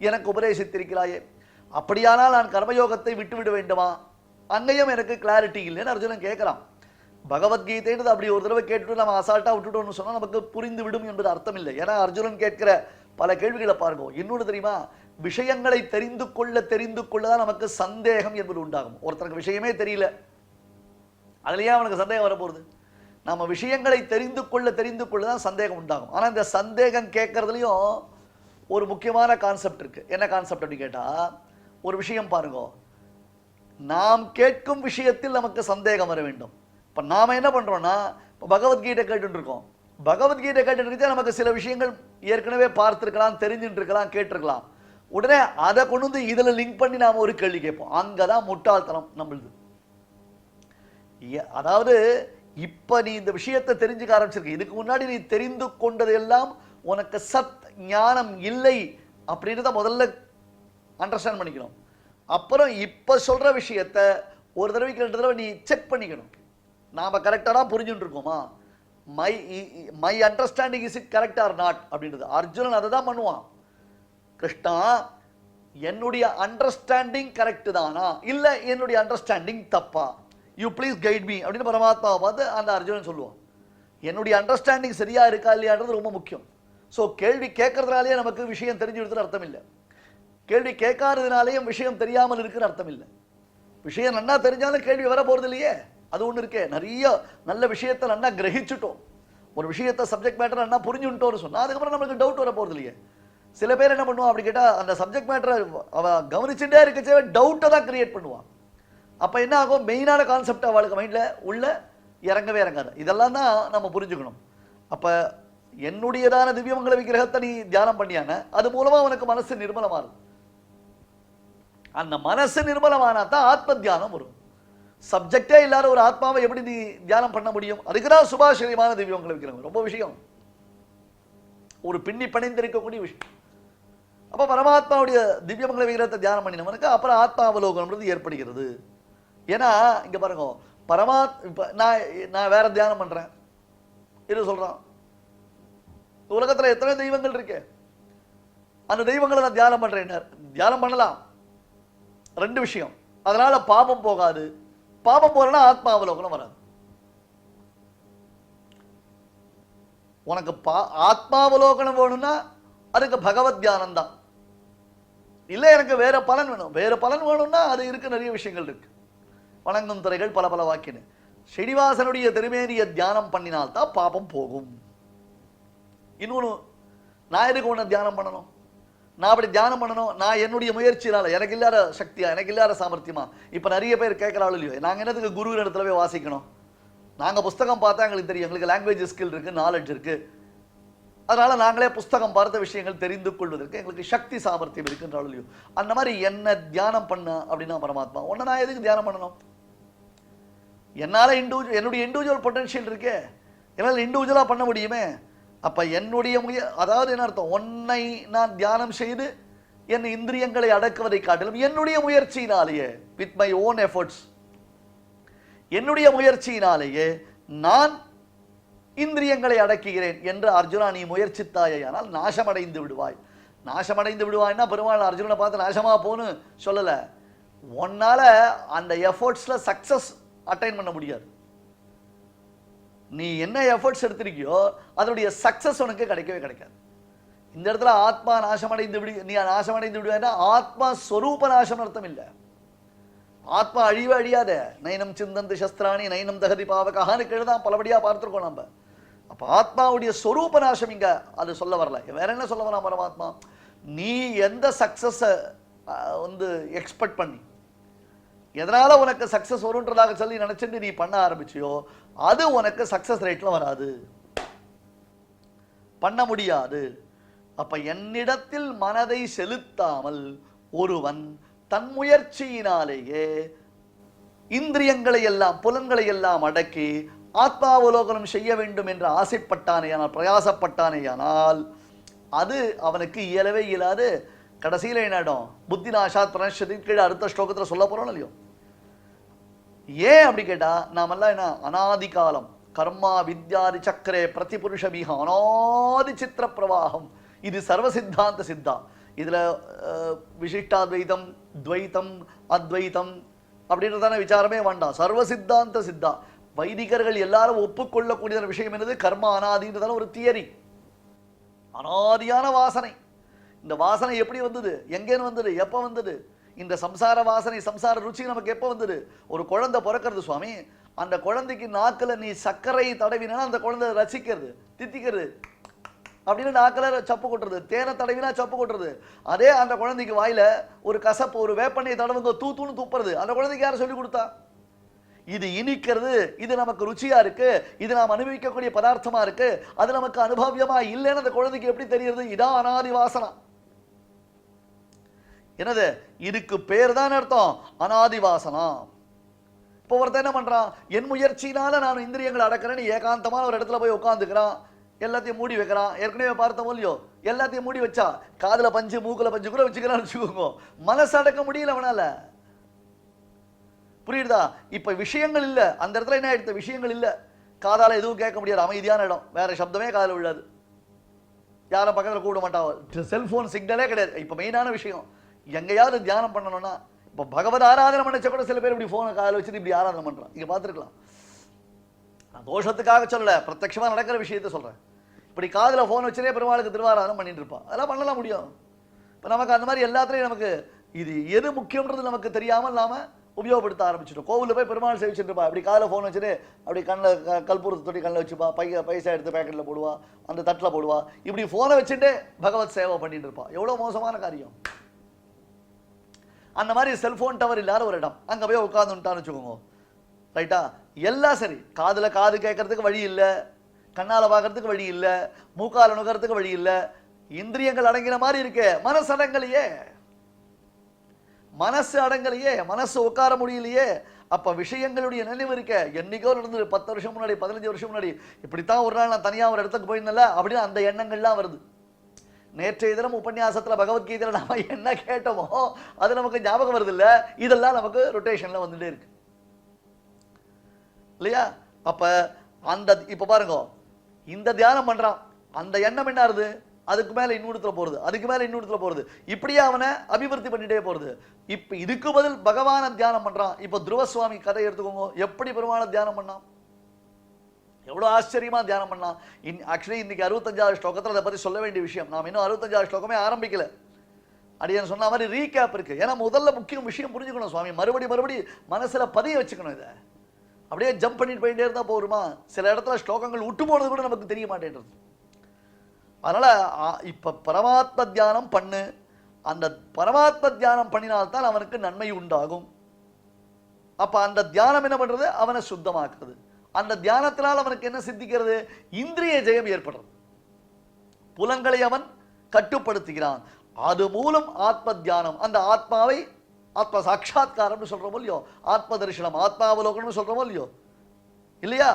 எனக்கு உபதேசித்திருக்கிறாயே, அப்படியானால் நான் கர்மயோகத்தை விட்டுவிட வேண்டுமா? அங்கேயும் எனக்கு கிளாரிட்டி இல்லைன்னு அர்ஜுனன் கேட்கிறான். பகவத்கீதைன்றது அப்படி ஒரு தடவை கேட்டுட்டு நம்ம அசால்ட்டா விட்டுட்டோம்னு சொன்னா நமக்கு புரிந்து விடும் என்பது அர்த்தம் இல்லை. ஏன்னா அர்ஜுனன் கேட்கிற பல கேள்விகளை பாருங்க. இன்னொன்று தெரியுமா, விஷயங்களை தெரிந்து கொள்ளதான் நமக்கு சந்தேகம் என்பது உண்டாகும். ஒருத்தருக்கு விஷயமே தெரியல, அதுலயே அவனுக்கு சந்தேகம் வரப்போகுது. நம்ம விஷயங்களை தெரிந்து கொள்ளதான் சந்தேகம் உண்டாகும். ஆனா இந்த சந்தேகம் கேட்கறதுலயும் ஒரு முக்கியமான கான்செப்ட் இருக்கு. என்ன கான்செப்ட் அப்படி கேட்டா, ஒரு விஷயம் பாருங்க, நாம் கேட்கும் விஷயத்தில் நமக்கு சந்தேகம் வர வேண்டும். இப்ப நாம என்ன பண்றோம்னா, இப்ப பகவத்கீதை கேட்டு இருக்கோம். பகவத்கீதை கேட்டு நமக்கு சில விஷயங்கள் ஏற்கனவே பார்த்திருக்கலாம், தெரிஞ்சுட்டு இருக்கலாம், கேட்டிருக்கலாம். உடனே அதை கொண்டு வந்து இதுல லிங்க் பண்ணி நாம ஒரு கேள்வி கேட்போம். அங்கதான் முட்டாள்தனம் நம்மளுது. அதாவது இப்ப நீ இந்த விஷயத்தை தெரிஞ்சுக்க ஆரம்பிச்சிருக்க, இதுக்கு முன்னாடி நீ தெரிந்து கொண்டது எல்லாம் உனக்கு சத் ஞானம் இல்லை அப்படின்றத முதல்ல அண்டர்ஸ்டாண்ட் பண்ணிக்கணும். அப்புறம் இப்ப சொல்ற விஷயத்த ஒரு தடவைக்கு 2 தடவை நீ செக் பண்ணிக்கணும். நாம கரெக்டா தான் புரிஞ்சுட்டு இருக்கோமா, my understanding is it correct R not அப்படின்றது. அர்ஜுனன் அதை தான் பண்ணுவான். கிருஷ்ணா என்னுடைய அண்டர்ஸ்டாண்டிங் கரெக்ட் தானா இல்ல என்னுடைய அண்டர்ஸ்டாண்டிங் தப்பா, யூ ப்ளீஸ் கைட் மீ அப்படின்னு பரமாத்மாவை பார்த்து அந்த அர்ஜுனன் சொல்லுவான். என்னுடைய அண்டர்ஸ்டாண்டிங் சரியா இருக்கா இல்லையான்றது ரொம்ப முக்கியம். ஸோ கேள்வி கேட்கறதுனாலேயே நமக்கு விஷயம் தெரிஞ்சு விடுறது அர்த்தம் இல்லை, கேள்வி கேட்காததுனாலேயும் விஷயம் தெரியாமல் இருக்கிற அர்த்தம் இல்லை. விஷயம் நன்னா தெரிஞ்சாலும் கேள்வி வர போறது இல்லையே, அது ஒன்று இருக்கே. நிறைய நல்ல விஷயத்தை நன்னா கிரகிச்சுட்டோம், ஒரு விஷயத்தை சப்ஜெக்ட் மேட்டர் நன்னா புரிஞ்சுட்டோம்னு சொன்னா அதுக்கப்புறம் நமக்கு டவுட் வர போறது இல்லையே. சில பேர் என்ன பண்ணுவான் அப்படி கேட்டா, அந்த சப்ஜெக்ட் மேட்டரை அவ கவனிச்சுட்டே இருக்கச்சே டவுட்டை தான் கிரியேட் பண்ணுவான். அப்ப என்ன ஆகும், மெயினான கான்செப்ட் அவளுக்கு மைண்ட்ல உள்ள இறங்கவே இறங்காது. இதெல்லாம் தான் நம்ம புரிஞ்சுக்கணும். அப்போ என்னுடையதான திவ்யமங்கல விக்கிரகத்தை நீ தியானம் பண்ணியான அது மூலமா உனக்கு மனசு நிர்மலமாகுது. அந்த மனசு நிர்மலமானா தான் ஆத்ம தியானம் வரும். சப்ஜெக்டே இல்லாத ஒரு ஆத்மாவை எப்படி நீ தியானம் பண்ண முடியும்? அதுக்குதான் சுபாஷரியமான திவ்யமங்கல விக்கிரகம் ரொம்ப விஷயம், ஒரு பின்னி பணிந்திருக்கக்கூடிய விஷயம். அப்போ பரமாத்மாவுடைய திவ்யமங்கல விக்கிரகத்தை தியானம் பண்ணினவனுக்கு அப்புறம் ஆத்மாவலோகனம்ன்றது ஏற்படுகிறது. ஏன்னா இங்க பாருங்க, இப்ப நான் வேற தியானம் பண்றேன், இது சொல்றான். உலகத்துல எத்தனை தெய்வங்கள் இருக்கு, அந்த தெய்வங்களை நான் தியானம் பண்றேன். தியானம் பண்ணலாம், ரெண்டு விஷயம். அதனால பாபம் போகாது. பாபம் போறனா ஆத்மாவலோகனம் வராது. உனக்கு ஆத்மாவலோகனம் வேணும்னா அதுக்கு பகவத் தியானம் தான். இல்ல எனக்கு வேற பலன் வேணும், வேற பலன் வேணும்னா அது இருக்கு, நிறைய விஷயங்கள் இருக்கு. வணங்கும் துறைகள் பல பல வாக்கினு. ஸ்ரீனிவாசனுடைய திருமேனிய தியானம் பண்ணினால்தான் பாபம் போகும். இன்னொன்று, நான் எதுக்கு ஒன்று தியானம் பண்ணணும்? நான் அப்படி தியானம் பண்ணணும், நான் என்னுடைய முயற்சினால, எனக்கு இல்லாத சக்தியா, எனக்கு இல்லாத சாமர்த்தியமா? இப்போ நிறைய பேர் கேட்குறாள் இல்லையோ, நாங்கள் என்னதுக்கு குரு இடத்துல போய் வாசிக்கணும்? நாங்கள் புஸ்தகம் பார்த்தா எங்களுக்கு தெரியும், எங்களுக்கு லாங்குவேஜ் ஸ்கில் இருக்கு, நாலேஜ் இருக்கு. அதனால நாங்களே புஸ்தகம் பார்த்த விஷயங்கள் தெரிந்து கொள்வதற்கு எங்களுக்கு சக்தி சாமர்த்தியம் இருக்குன்றாள் இல்லையோ. அந்த மாதிரி என்ன தியானம் பண்ண அப்படின்னா பரமாத்மா ஒன்றை நான் எதுக்கு தியானம் பண்ணணும்? என்னால் என்னுடைய இண்டிவிஜுவல் பொட்டன்ஷியல் இருக்கே, என்னால் இண்டிவிஜுவலாக பண்ண முடியுமே. அப்போ என்னுடைய அதாவது என்ன அர்த்தம், ஒன்னை நான் தியானம் செய்து என் இந்திரியங்களை அடக்குவதை காட்டிலும் என்னுடைய முயற்சியினாலேயே, வித் மை ஓன் எஃபர்ட்ஸ், என்னுடைய முயற்சியினாலேயே நான் இந்திரியங்களை அடக்குகிறேன் என்று அர்ஜுனா நீ முயற்சித்தாயானால் நாசமடைந்து விடுவாய். நாசமடைந்து விடுவாய்னா பெருமாள் அர்ஜுனனை பார்த்து நாசமா போன்னு சொல்லல. உன்னால அந்த எஃபர்ட்ஸ்ல சக்சஸ் அட்டைன் பண்ண முடியாது. நீ என்ன எஃபர்ட்ஸ் எடுத்திருக்கியோ அதனுடைய சக்சஸ் உனக்கு கிடைக்கவே கிடைக்காது. இந்த இடத்துல ஆத்மா நாசமடைந்து நீ நாசமடைந்து விடுவேன்னா ஆத்மா ஸ்வரூப நாசம் அர்த்தம் இல்லை. ஆத்மா அழிவே அழியாத. நைனம் சிந்தந்து சஸ்திராணி நைனம் தகதி பாவகான்னு கேள்தான் பலபடியா பார்த்துருக்கோம் நம்ம. அப்ப ஆத்மாவுடைய ஸ்வரூப நாசம் இங்க அது சொல்ல வரல. வேற என்ன சொல்ல வரலாம் பரமாத்மா? நீ எந்த சக்சஸ எக்ஸ்பெக்ட் பண்ணி எதனால உனக்கு சக்சஸ் வரும்ன்றதாக சொல்லி நினைச்சுட்டு நீ பண்ண ஆரம்பிச்சியோ அது உனக்கு சக்சஸ் ரேட்ல வராது, பண்ண முடியாது. அப்ப என்னிடத்தில் மனதை செலுத்தாமல் ஒருவன் தன் முயற்சியினாலேயே இந்திரியங்களை எல்லாம் புலன்களை எல்லாம் அடக்கி ஆத்மாவலோகனம் செய்ய வேண்டும் என்று ஆசைப்பட்டானேயானால், பிரயாசப்பட்டானேயானால் அது அவனுக்கு இயலவே இயலாது. கடைசியில் என்னடும் புத்தி நாசாத் பிரணஷத்தின் கீழே அடுத்த ஸ்லோகத்தில் சொல்ல போறோம் இல்லையோ. ஏன் அப்படி கேட்டா நாமெல்லாம் என்ன அனாதி காலம் கர்மா வித்யாதி சக்கரே பிரதிபுருஷமிக அனாதி சித்திர பிரவாகம். இது சர்வ சித்தாந்த சித்தா. இதுல விசிஷ்டாத்வைதம் துவைத்தம் அத்வைத்தம் அப்படின்றதான விசாரமே வேண்டாம். சர்வ சித்தாந்த சித்தா. வைதிகர்கள் எல்லாரும் ஒப்புக்கொள்ளக்கூடிய விஷயம் என்னது? கர்மா அனாதின்றதான ஒரு தியரி. அனாதியான வாசனை. இந்த வாசனை எப்படி வந்தது? எங்கேன்னு வந்தது? எப்போ வந்தது? இந்த சம்சார வாசனை சம்சார ருச்சி நமக்கு எப்போ வந்தது? ஒரு குழந்தை பிறக்கிறது சுவாமி, அந்த குழந்தைக்கு நாக்கில் நீ சர்க்கரை தடவினா அந்த குழந்தை ரசிக்கிறது, தித்திக்கிறது, அப்படின்னு நாக்கில் சப்பு கொட்டுறது. தேனை தடவினா சப்பு கொட்டுறது. அதே அந்த குழந்தைக்கு வாயில ஒரு கசப்பு ஒரு வேப்பெண்ணெய் தடவுங்க தூத்துன்னு துப்புறது. அந்த குழந்தைக்கு யாரும் சொல்லி கொடுத்தா? இது இனிக்கிறது, இது நமக்கு ருச்சியா இருக்கு, இது நாம் அனுபவிக்கக்கூடிய பதார்த்தமா இருக்கு, அது நமக்கு அனுபவியமா இல்லைன்னு அந்த குழந்தைக்கு எப்படி தெரியுது? இதான் அனாதி வாசனா. என்னது? இதுக்கு பேர் தான் அர்த்தம் அனாதி வாசனா. இப்போ ஒருத்தர் என்ன பண்றான்? என் முயற்சினால நான் இந்திரியங்களை அடக்கிறேன்னு ஏகாந்தமான ஒரு இடத்துல போய் உட்காந்துக்கிறான், எல்லாத்தையும் மூடி வைக்கிறான். ஏற்கனவே பார்த்தோம் இல்லையோ, எல்லாத்தையும் மூடி வச்சா காதுல பஞ்சு மூக்குல பஞ்சு கூட வச்சுக்கிறான்னு வச்சுக்கோங்க, மனசு அடக்க முடியல அவனால. புரியுதா? இப்ப விஷயங்கள் இல்ல அந்த இடத்துல. என்ன ஆயிடுத்து? விஷயங்கள் இல்ல, காதால எதுவும் கேட்க முடியாது, அமைதியான இடம், வேற சப்தமே காதுல விழாது, யாரும் பக்கத்துல கூட மாட்டாங்க, செல்போன் சிக்னலே கிடையாது. இப்ப மெயினான விஷயம் எங்கேயாவது தியானம் பண்ணணும்னா, இப்ப பகவத் ஆராதனை பண்ணச்ச கூட சில பேர் இப்படி போனை காதில் வச்சுட்டு இப்படி ஆராதனை பண்றான். இங்க பார்த்துருக்கலாம். தோஷத்துக்காக சொல்லல, பிரத்யட்சமா நடக்கிற விஷயத்த சொல்றேன். இப்படி காதுல போன் வச்சுட்டே பெருமாளுக்கு திருவாராதனம் பண்ணிட்டு இருப்பான். அதெல்லாம் பண்ணலாம் முடியும். இப்ப நமக்கு அந்த மாதிரி எல்லாத்துலயும் நமக்கு இது எது முக்கியம்ன்றது நமக்கு தெரியாமல் நாம உபயோகப்படுத்த ஆரம்பிச்சிட்டோம். கோவிலில் போய் பெருமாள் சேவிச்சுட்டு இருப்பா, அப்படி காதில் ஃபோன் வச்சுட்டு அப்படி கண்ணில் கல்பூரத்தை தொட்டி கண்ணில் வச்சுப்பா, பைசா எடுத்து பேக்கெட்டில் போடுவா, அந்த தட்டில் போடுவா, இப்படி ஃபோனை வச்சுட்டு பகவத் சேவை பண்ணிட்டு இருப்பா. எவ்வளோ மோசமான காரியம். அந்த மாதிரி செல்ஃபோன் டவர் இல்லாத ஒரு இடம், அங்கே போய் உட்காந்துட்டான்னு வச்சுக்கோங்க, ரைட்டா? எல்லாம் சரி. காதுல காது கேட்கறதுக்கு வழி இல்லை, கண்ணால பார்க்கறதுக்கு வழி இல்லை, மூக்கால நுகர்றதுக்கு வழி இல்லை, இந்திரியங்கள் அடங்கின மாதிரி இருக்கு, மனசு அடங்கலையே, மனசு அடங்கலையே, மனசு உட்கார முடியலையே. அப்ப விஷயங்களுடைய நினைவு இருக்க. என்னைக்கோ நடந்தது 10 வருஷம் முன்னாடி, 15 வருஷம் முன்னாடி, இப்படித்தான் ஒரு நாள் நான் தனியா ஒரு இடத்துக்கு போயிருந்தேன்ல அப்படின்னு அந்த எண்ணங்கள்லாம் வருது. நேற்றைய தினம் உபன்யாசத்துல பகவத்கீதையில நாம என்ன கேட்டோமோ அது நமக்கு ஞாபகம் வருது இல்ல, இதெல்லாம் நமக்கு ரொட்டேஷன்ல வந்துட்டே இருக்கு இல்லையா? அப்ப அந்த இப்ப பாருங்க, இந்த தியானம் பண்றான், அந்த எண்ணம் என்ன ஆகுது, அதுக்கு மேல இன்னொருத்துல போறது, அதுக்கு மேல இன்னொருத்துல போறது, இப்படியே அவனை அபிவிருத்தி பண்ணிட்டே போறது. இப்ப இதுக்கு பதில் பகவான தியானம் பண்றான். இப்ப துருவசுவாமி கதை எடுத்துக்கோங்க, எப்படி பெருமான தியானம் பண்ணான், எவ்வளவு ஆச்சரியமா தியானம் பண்ணான். ஆக்சுவலி இன்னைக்கு 65வது ஸ்லோகத்துல அதை பத்தி சொல்ல வேண்டிய விஷயம். நாம் இன்னும் 65வது ஸ்லோகமே ஆரம்பிக்கல. அடியன் சொன்ன மாதிரி ரீகேப் இருக்கு. ஏன்னா முதல்ல முக்கியம் விஷயம் புரிஞ்சுக்கணும் சுவாமி, மறுபடி மனசுல பதிய வச்சுக்கணும். இதை அப்படியே ஜம்ப் பண்ணிட்டு போயிட்டே இருந்தா போருமா? சில இடத்துல ஸ்லோகங்கள் விட்டு போனது கூட நமக்கு தெரிய மாட்டேன்றது. அதனால இப்ப பரமாத்ம தியானம் பண்ணு. அந்த பரமாத்ம தியானம் பண்ணினால்தான் அவனுக்கு நன்மை உண்டாகும். அப்ப அந்த தியானம் என்ன பண்றது, அவனை சுத்தமாக்குறது. அந்த தியானத்தினால் அவனுக்கு என்ன சித்திக்கிறது, இந்திரிய ஜெயம் ஏற்படுறது. புலன்களை அவன் கட்டுப்படுத்துகிறான். அது மூலம் ஆத்ம தியானம், அந்த ஆத்மாவை ஆத்ம சாட்சா்காரம் சொல்றோமோ இல்லையோ, ஆத்ம தரிசனம், ஆத்மாவலோகனம் சொல்றோமோ இல்லையோ, இல்லையா?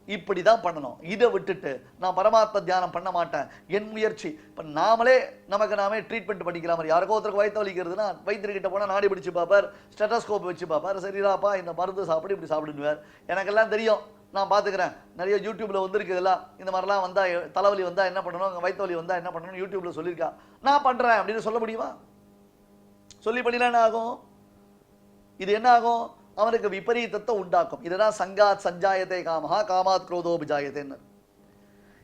இப்படிதான் பண்ணணும். இதை விட்டுட்டு நான் பரமாத்ம தியானம் பண்ண மாட்டேன், என் முயற்சி. இப்ப நாமளே நமக்கு நாமே ட்ரீட்மெண்ட் பண்ணிக்கிற மாதிரி, யாருக்கோ ஒருத்தருக்கு வயிற்று வலிக்கிறதுனா வைத்தியர்கிட்ட போனால் நாடி பிடிச்சு பார்ப்பார், ஸ்டெட்டஸ்கோப் வச்சு பார்ப்பார், சரிடாப்பா இந்த மருந்து சாப்பிடு, இப்படி சாப்பிடுவார். எனக்கெல்லாம் தெரியும், நான் பார்த்துக்கிறேன், நிறைய யூடியூப்ல வந்துருக்கு இதெல்லாம். இந்த மாதிரிலாம் வந்தா தலைவலி வந்தா என்ன பண்ணணும், வயிற்று வலி வந்தா என்ன பண்ணணும் யூடியூப்ல சொல்லியிருக்கா, நான் பண்றேன் அப்படின்னு சொல்ல முடியுமா? சொல்லி பண்ணினா என்ன ஆகும்? இது என்ன ஆகும், அவனுக்கு விபரீதத்தை உண்டாக்கும். இதுதான் சங்காத் சஞ்சாயத்தை காமஹா காமாத் குரோதோபிஜாயத்தேன்னு.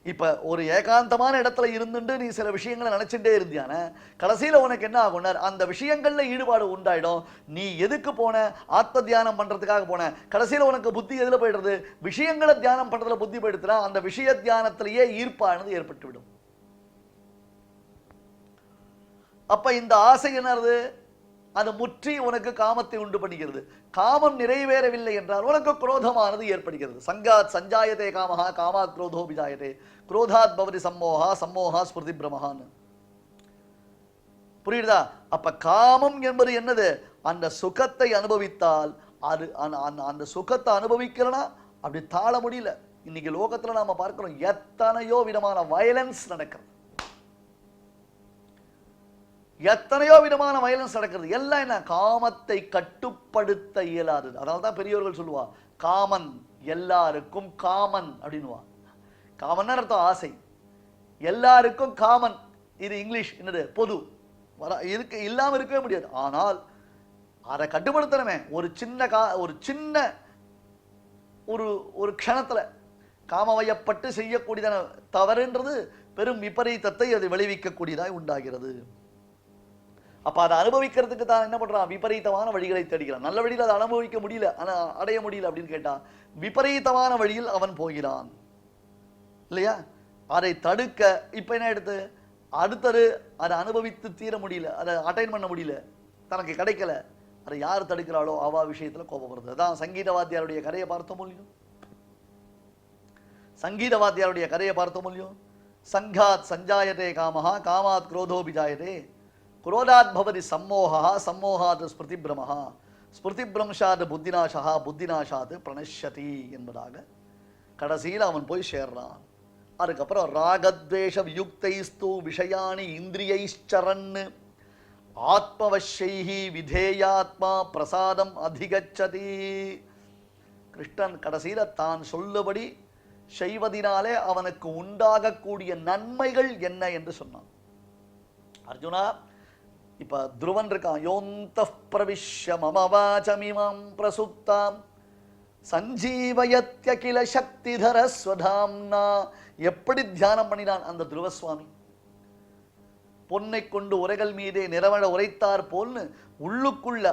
இப்ப ஒரு ஏகாந்தமான இடத்துல இருந்துட்டு நீ சில விஷயங்களை நினைச்சுட்டே இருந்தியான, கடைசியில உனக்கு என்ன ஆகும்னா அந்த விஷயங்கள்ல ஈடுபாடு உண்டாயிடும். நீ எதுக்கு போன, ஆத்ம தியானம் பண்றதுக்காக போன, கடைசியில உனக்கு புத்தி எதுல போயிடுறது, விஷயங்களை தியானம் பண்றதுல புத்தி போயிடுதுனா அந்த விஷய தியானத்திலேயே ஈர்ப்பானது ஏற்பட்டுவிடும். அப்ப இந்த ஆசை என்னது, அது முற்றி உனக்கு காமத்தை உண்டு பண்ணுகிறது. காமம் நிறைவேறவில்லை என்றால் உனக்கு குரோதமானது ஏற்படுகிறது. சங்காத் சஞ்சாயத்தே காமஹா காமாத் குரோதோ விஜாயத்தே குரோதாத் பவதி சம்மோகா சம்மோகா ஸ்மிருதி பிரமஹான்னு. புரியுதா? அப்ப காமம் என்பது என்னது, அந்த சுகத்தை அனுபவித்தால் அது அந்த சுகத்தை அனுபவிக்கலனா அப்படி தாழ முடியல. இன்னைக்கு லோகத்துல நாம பார்க்கிறோம் எத்தனையோ விதமான வயலன்ஸ் நடக்கிறது, எத்தனையோ விதமான வயலன்ஸ் நடக்கிறது. எல்லாம் என்ன, காமத்தை கட்டுப்படுத்த இயலாதது. அதனால தான் பெரியவர்கள் சொல்லுவா, காமன் எல்லாருக்கும் காமன் அப்படின்னுவா. காமன் அர்த்தம் ஆசை, எல்லாருக்கும் காமன். இது இங்கிலீஷ் என்னது, பொது இருக்கு, இல்லாம இருக்கவே முடியாது. ஆனால் அதை கட்டுப்படுத்தணுமே. ஒரு சின்ன ஒரு க்ஷணத்துல காமவயப்பட்டு செய்யக்கூடியதான தவறுன்றது பெரும் விபரீதத்தை அது விளைவிக்கக்கூடியதாய் உண்டாகிறது. அப்ப அதை அனுபவிக்கிறதுக்கு தான் என்ன பண்றான், விபரீதமான வழிகளை தேடுகிறான். நல்ல வழியில் அதை அனுபவிக்க முடியல, அடைய முடியல அப்படின்னு கேட்டா விபரீதமான வழியில் அவன் போகிறான் இல்லையா? அதை தடுக்க இப்ப என்ன எடுத்து அடுத்தது அதை அனுபவித்து தீர முடியல, அதை அட்டைன் பண்ண முடியல, தனக்கு கிடைக்கல, அதை யார் தடுக்கிறாளோ அவா விஷயத்துல கோபம் வருது. அதான் சங்கீத வாத்தியாருடைய கதையை பார்த்தோம் இல்லையோ, சங்கீத வாத்தியாருடைய கதையை பார்த்தோம் இல்லையோ. சங்காத் சஞ்சாயத்தே காமஹா காமாத் குரோதோபிஜாயத்தே குரோதாத் பவதி சம்மோகா சம்மோகாத் ஸ்மிருதி பிரமஹா ஸ்மிருதி பிரம்ஷாத் புத்திநாசா புத்திநாசாத் பிரணஷ்யதி என்பதாக கடைசியில் அவன் போய் சேர்றான். அதுக்கப்புறம் ராகத்வேஷ வியுக்தைஸ்து விஷயானி இந்திரியைச்சரன் ஆத்மவஷ்யைஹி விதேயாத்மா பிரசாதம் அதிகச்சதி. கிருஷ்ணன் கடைசியில தான் சொல்லபடி செய்வதினாலே அவனுக்கு உண்டாகக்கூடிய நன்மைகள் என்ன என்று சொன்னான். அர்ஜுனா, இப்ப துருவன் இருக்கான், யோந்த பிரவிஷ்ய மம வாசமிமாம் பிரசுப்தாம் சஞ்சீவயத்யகில சக்திதர ஸ்வதாம்னா. எப்படி தியானம் பண்ணினான் அந்த துருவசுவாமி. பொன்னை கொண்டு உரைகள் மீதே நிறவழ உரைத்தார் போல்னு உள்ளுக்குள்ள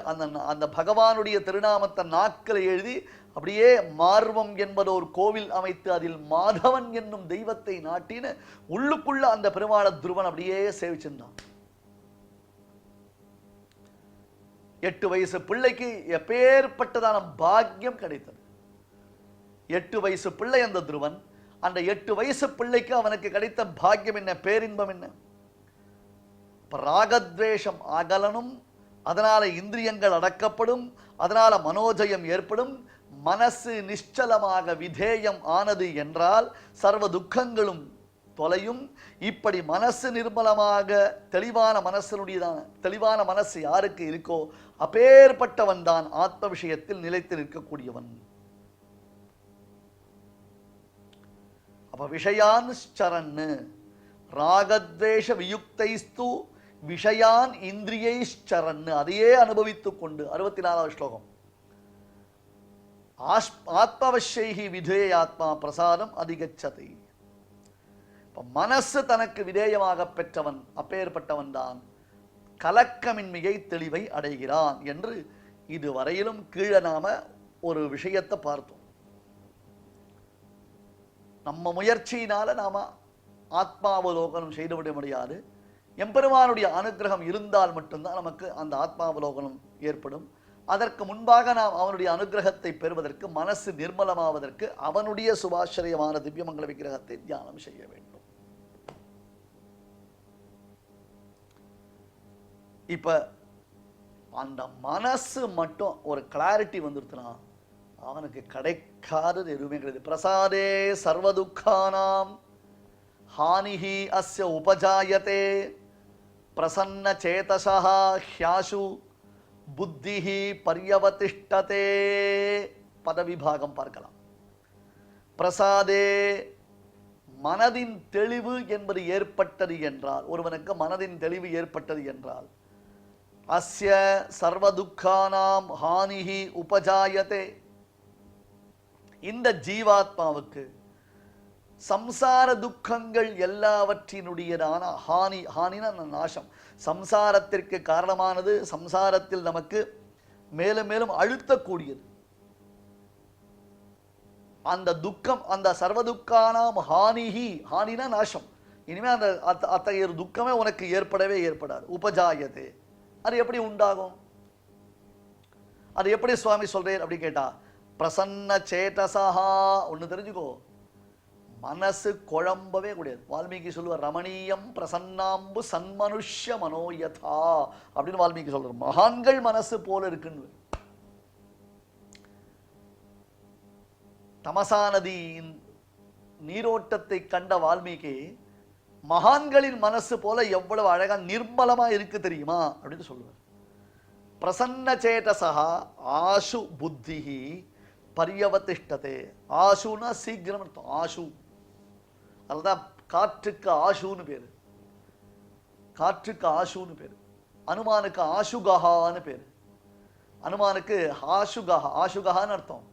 அந்த பகவானுடைய திருநாமத்தை நாக்கில் எழுதி அப்படியே மார்வம் என்பது ஒரு கோவில் அமைத்து அதில் மாதவன் என்னும் தெய்வத்தை நாட்டின்னு உள்ளுக்குள்ள அந்த பெருமாள துருவன் அப்படியே சேவிச்சிருந்தான். 8 வயசு பிள்ளைக்கு எப்பேற்பட்டதான பாக்கியம் கிடைத்தது. 8 வயசு பிள்ளை அந்த துருவன். அந்த 8 வயசு பிள்ளைக்கு அவனுக்கு கிடைத்த பாக்கியம் என்ன, பேரின்பம் என்ன? ராகத்வேஷம் அகலனும், அதனால இந்திரியங்கள் அடக்கப்படும், அதனால மனோஜயம் ஏற்படும், மனசு நிശ്ചலமாக விதேயம் ஆனது என்றால் சர்வ துக்கங்களும் தொலையும். இப்படி மனசு நிர்மலமாக தெளிவான மனசு யாருக்கு இருக்கோ அப்பேற்பட்டவன் தான் ஆத்ம விஷயத்தில் நிலைத்து நிற்கக்கூடியவன். அப்ப விஷயான் சரன்னு ராகத்வேஷ வியுக்தைஸ்து விஷயான் இந்திரியைச்சரன்னு, அதையே அனுபவித்துக் கொண்டு 64வது ஸ்லோகம். ஆத்மவஷ்யைஹி விதேயாத்மா பிரசாதம் அதிகச்சதை. மனசு தனக்கு விதேயமாக பெற்றவன், அப்பேற்பட்டவன் தான் கலக்கமின்மையை தெளிவை அடைகிறான் என்று இதுவரையிலும் கீழே நாம ஒரு விஷயத்தை பார்த்தோம். நம்ம முயற்சியினால நாம ஆத்மாவலோகனம் செய்துவிட முடியாது. எம்பெருமானுடைய அனுகிரகம் இருந்தால் மட்டும்தான் நமக்கு அந்த ஆத்மாவலோகனம் ஏற்படும். அதற்கு முன்பாக நாம் அவனுடைய அனுகிரகத்தை பெறுவதற்கு, மனசு நிர்மலமாவதற்கு அவனுடைய சுபாசிரியமான திவ்யமங்கல விக்கிரகத்தை தியானம் செய்ய வேண்டும். இப்ப அந்த மனசு மட்டும் ஒரு கிளாரிட்டி வந்துருச்சுனா அவனுக்கு கிடைக்காதது எதுவுமே கிடையாது. பிரசாதே சர்வதுக்கானாம் ஹானிஹி அஸ்ய உபஜாயதே பிரசன்ன சேதசா ஹ்யாசு புத்திஹி பர்யவதிஷ்டதே. பதவிபாகம் பார்க்கலாம். பிரசாதே மனதின் தெளிவு என்பது ஏற்பட்டது என்றால், ஒருவனுக்கு மனதின் தெளிவு ஏற்பட்டது என்றால், அஸ்ய சர்வதுக்கானாம் ஹானிஹி உபஜாயதே, இந்த ஜீவாத்மாவுக்கு சம்சார துக்கங்கள் எல்லாவற்றினுடையதான ஹானி, ஹானினா நாசம், சம்சாரத்திற்கு காரணமானது, சம்சாரத்தில் நமக்கு மேலும் மேலும் அழுத்தக்கூடியது அந்த துக்கம். அந்த சர்வதுக்கானாம் ஹானிஹி, ஹானினா நாசம், இனிமே அந்த அத்தகைய துக்கமே உனக்கு ஏற்படவே ஏற்படாது. உபஜாயதே, அது எப்படி உண்டாகும்? அது எப்படி சுவாமி சொல்றேன் அப்படி கேட்டா, பிரசன்ன சேதசா. ஒன்று தெரிஞ்சுக்கோ, மனசு குழம்பவே கூடாது. வால்மீகி சொல்லுவார், ரமணீயம் பிரசன்னாம்பு சன்மனுஷ்ய மனோயதா அப்படின்னு வால்மீகி சொல்றார். மகான்கள் மனசு போல இருக்குன்னு. தமசா நதியின் நீரோட்டத்தை கண்ட வால்மீகி மகான்களின் மனசு போல எவ்வளவு அழகா நிர்மலமா இருக்கு தெரியுமா அப்படின்னு சொல்லுவார். பிரசன்ன சேதசா ஆசு புத்திஹி பர்யவதிஷ்டதே. ஆசுனா சீக்கிரம் அர்த்தம். ஆசு, அதுதான் காற்றுக்கு ஆசுன்னு பேரு. காற்றுக்கு ஆசுன்னு பேரு. அனுமானுக்கு ஆசுகஹான்னு பேரு. அனுமானுக்கு ஆசுகஹா, ஆசுகஹான்னு அர்த்தம்.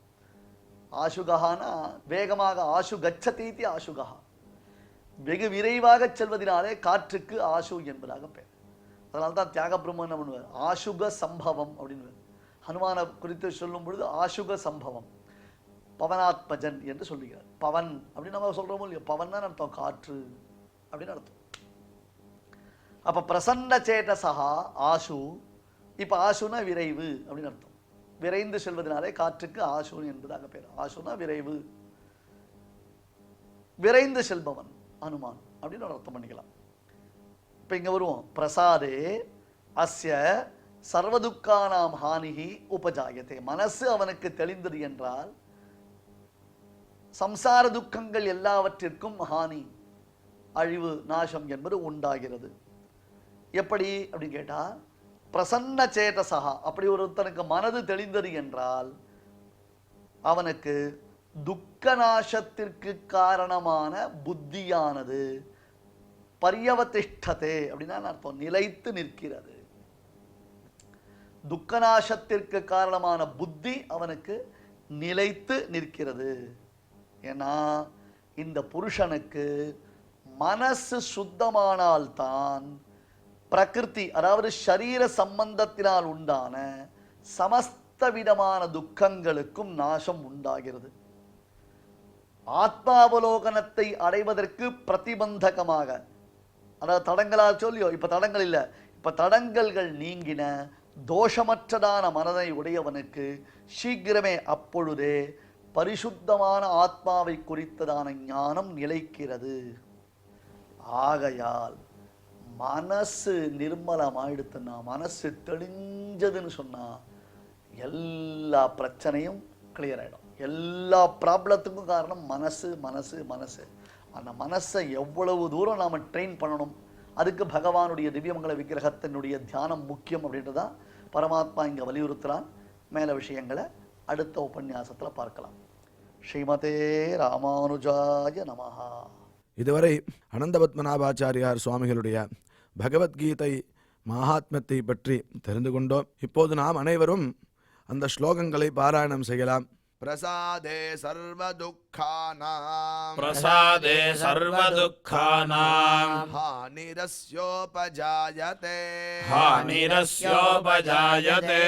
ஆசுகஹானா வேகமாக, ஆசு கச்சதீதி ஆசுகஹா, வெகு விரைவாக செல்வதனாலே காற்றுக்கு ஆசு என்பதாக பெயர். அதனால்தான் தியாக பிரம்மன் என்ன பண்ணுவார், ஆசுக சம்பவம் அப்படின்னு. ஹனுமான குறித்து சொல்லும் பொழுது ஆசுக சம்பவம், பவனாத்மஜன் என்று சொல்லுகிறார். பவன் அப்படின்னு நம்ம சொல்றோமோ இல்லையோ, பவன் தான் அர்த்தம் காற்று அப்படின்னு அர்த்தம். அப்ப பிரசன்ன சேதசா ஆசு. இப்ப ஆசுனா விரைவு அப்படின்னு அர்த்தம். விரைந்து செல்வதனாலே காற்றுக்கு ஆசு என்பதாக பெயர். ஆசுனா விரைவு, விரைந்து செல்பவன் அனுமான் அப்படின்னு ஒரு அர்த்தம் பண்ணிக்கலாம். இப்ப இங்க வருவோம். பிரசாதே அஸ்ய சர்வதுக்கானாம் ஹானிஹி உபஜாயதே. மனசு அவனுக்கு தெளிந்தது என்றால் சம்சார துக்கங்கள் எல்லாவற்றிற்கும் ஹானி, அழிவு, நாசம் என்பது உண்டாகிறது. எப்படி அப்படின்னு கேட்டா, பிரசன்ன சேதசா, அப்படி ஒருத்தனுக்கு மனது தெளிந்தது என்றால் அவனுக்கு துக்க நாசத்திற்கு காரணமான புத்தியானது பர்யவதிஷ்டதே அப்படின்னா அர்த்தம், நிலைத்து நிற்கிறது. துக்கநாசத்திற்கு காரணமான புத்தி அவனுக்கு நிலைத்து நிற்கிறது. ஏன்னா இந்த புருஷனுக்கு மனசு சுத்தமானால்தான் பிரகிருதி, அதாவது சரீர சம்பந்தத்தினால் உண்டான சமஸ்த விதமான துக்கங்களுக்கும் நாசம் உண்டாகிறது. ஆத்மாவலோகனத்தை அடைவதற்கு பிரதிபந்தகமாக, அதாவது தடங்களா சொல்லியோ, இப்ப தடங்கள் இல்லை, இப்ப தடங்கல்கள் நீங்கின தோஷமற்றதான மனதை உடையவனுக்கு சீக்கிரமே அப்பொழுதே பரிசுத்தமான ஆத்மாவை குறித்ததான ஞானம் நிலைக்கிறது. ஆகையால் மனசு நிர்மலமாயிடுத்துன்னா, மனசு தெளிஞ்சதுன்னு சொன்னா எல்லா பிரச்சனையும் கிளியர் ஆகிடும். எல்லா ப்ராப்ளத்துக்கும் காரணம் மனசு மனசு மனசு. அந்த மனசை எவ்வளவு தூரம் நாம் ட்ரெயின் பண்ணணும், அதுக்கு பகவானுடைய திவ்யமங்கல விக்கிரகத்தினுடைய தியானம் முக்கியம் அப்படின்றதான் பரமாத்மா இங்கே வலியுறுத்துகிறான். மேல விஷயங்களை அடுத்த உபன்யாசத்தில் பார்க்கலாம். ஸ்ரீமதே ராமானுஜாய நமஹா. இதுவரை அனந்த பத்மநாபாச்சாரியார் சுவாமிகளுடைய பகவத்கீதை மகாத்மியத்தை பற்றி தெரிந்து கொண்டோம். இப்போது நாம் அனைவரும் அந்த ஸ்லோகங்களை பாராயணம் செய்யலாம். பிரசாதே சர்வதுக்கானாம் प्रसादे सर्वदुःखानां हानिरस्योपजायते हानिरस्योपजायते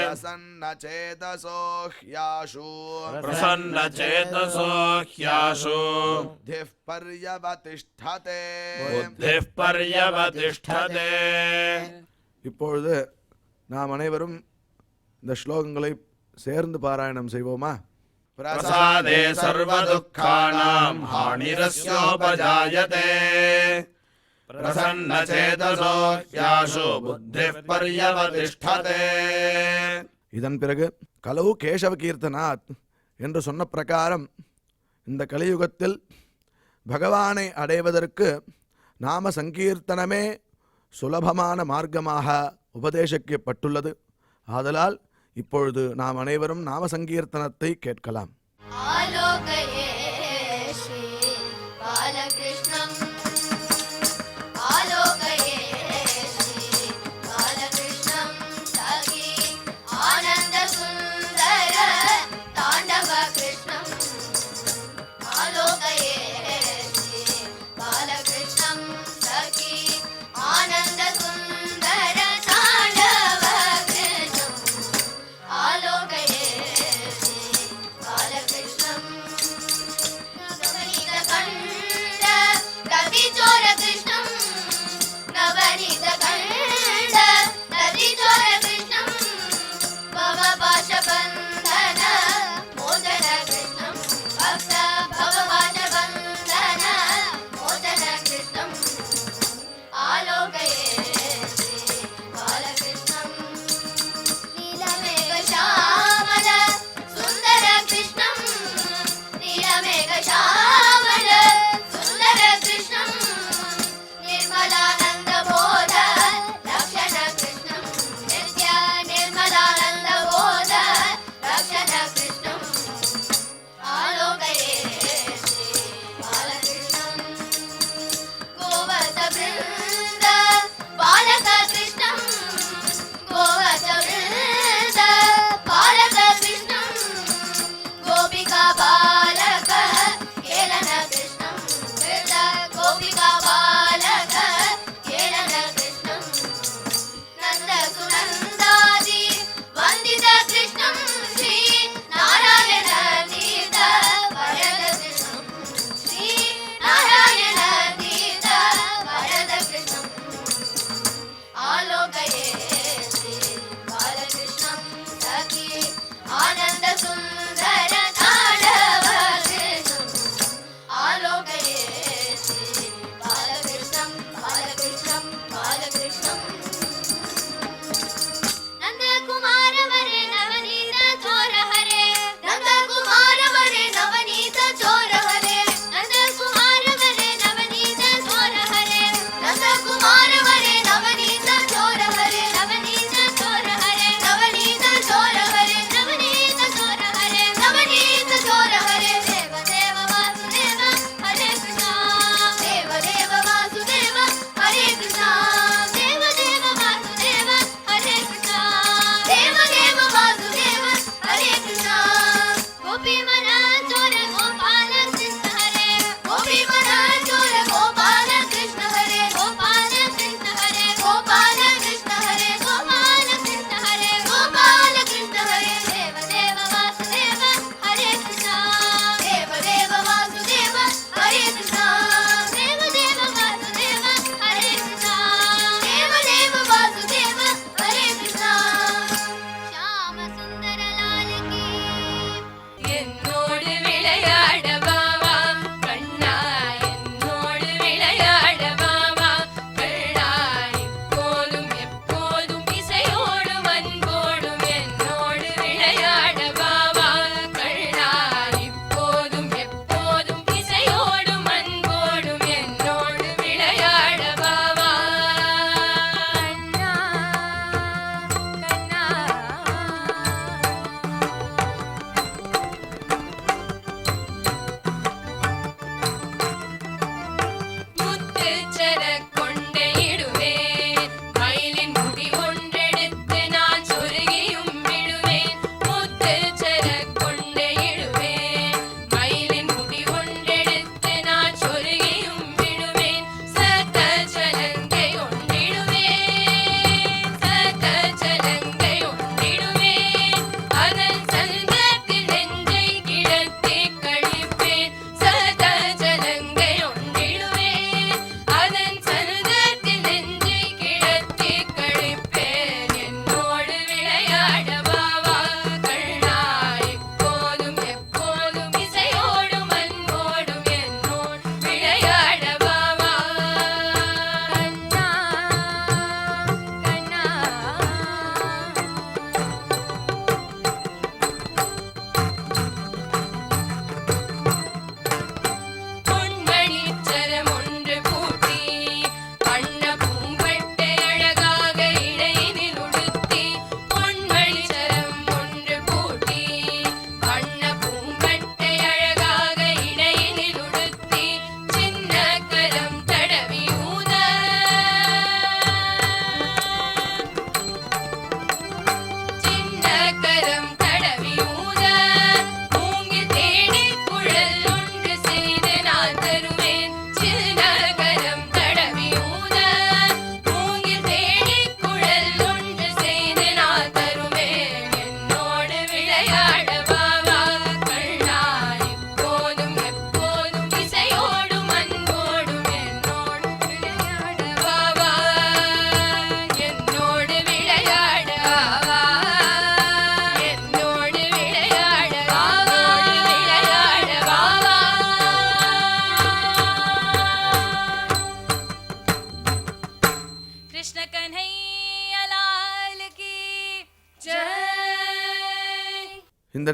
प्रसन्नचेतसो ह्याशु प्रसन्नचेतसो ह्याशु बुद्धिः पर्यवतिष्ठते. बुद्धिः पर्यवतिष्ठते. இப்பொழுது நாம் அனைவரும் இந்த ஸ்லோகங்களை சேர்ந்து பாராயணம் செய்வோமா? प्रसादे सर्वदुःखानां हानिरस्योपजायते प्रसन्नचेतसो ह्याशु बुद्धिः पर्यवतिष्ठते. இதன் பிறகு கலவு கேசவ கீர்த்தனாத் என்று சொன்ன பிரகாரம் இந்த கலியுகத்தில் பகவானை அடைவதற்கு நாம சங்கீர்த்தனமே சுலபமான மார்க்கமாக உபதேசிக்கப்பட்டுள்ளது. ஆதலால் இப்பொழுது நாம் அனைவரும் நாம சங்கீர்த்தனத்தை கேட்கலாம். ஆலோகயே ஸ்ரீ பாலகிருஷ்ணம், ஆலோகயே ஸ்ரீ பாலகிருஷ்ணம் சகி ஆனந்த சுந்தர தாண்டவ கிருஷ்ணம், ஆலோகயே ஸ்ரீ பாலகிருஷ்ணம் சகி ஆனந்த சுந்தர தாண்டவ கிருஷ்ணம், ஆலோகயே ஸ்ரீ பாலகிருஷ்ணம்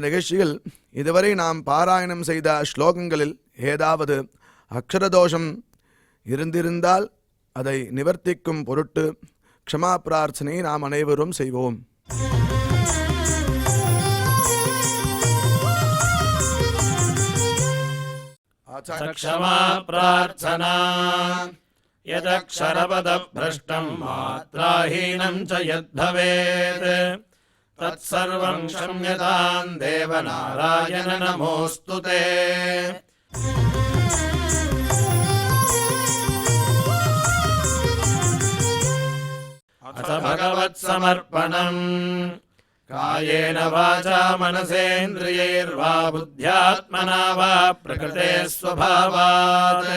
நிகழ்ச்சியில் இதுவரை நாம் பாராயணம் செய்த ஸ்லோகங்களில் ஏதாவது அக்ஷரதோஷம் இருந்திருந்தால் அதை நிவர்த்திக்கும் பொருட்டு க்ஷமா பிரார்த்தனை நாம் அனைவரும் செய்வோம். क्षमा प्रार्थना यदक्षरपदभ्रष्टं मात्राहीनं च यद्भवेत् तत्सर्वं क्षम्यतां देवनारायण नमोऽस्तु ते. अथ भगवत्समर्पणम् कायेन वाचा मनसेन्द्रियैर्वा बुद्ध्यात्मना वा प्रकृते स्वभावात्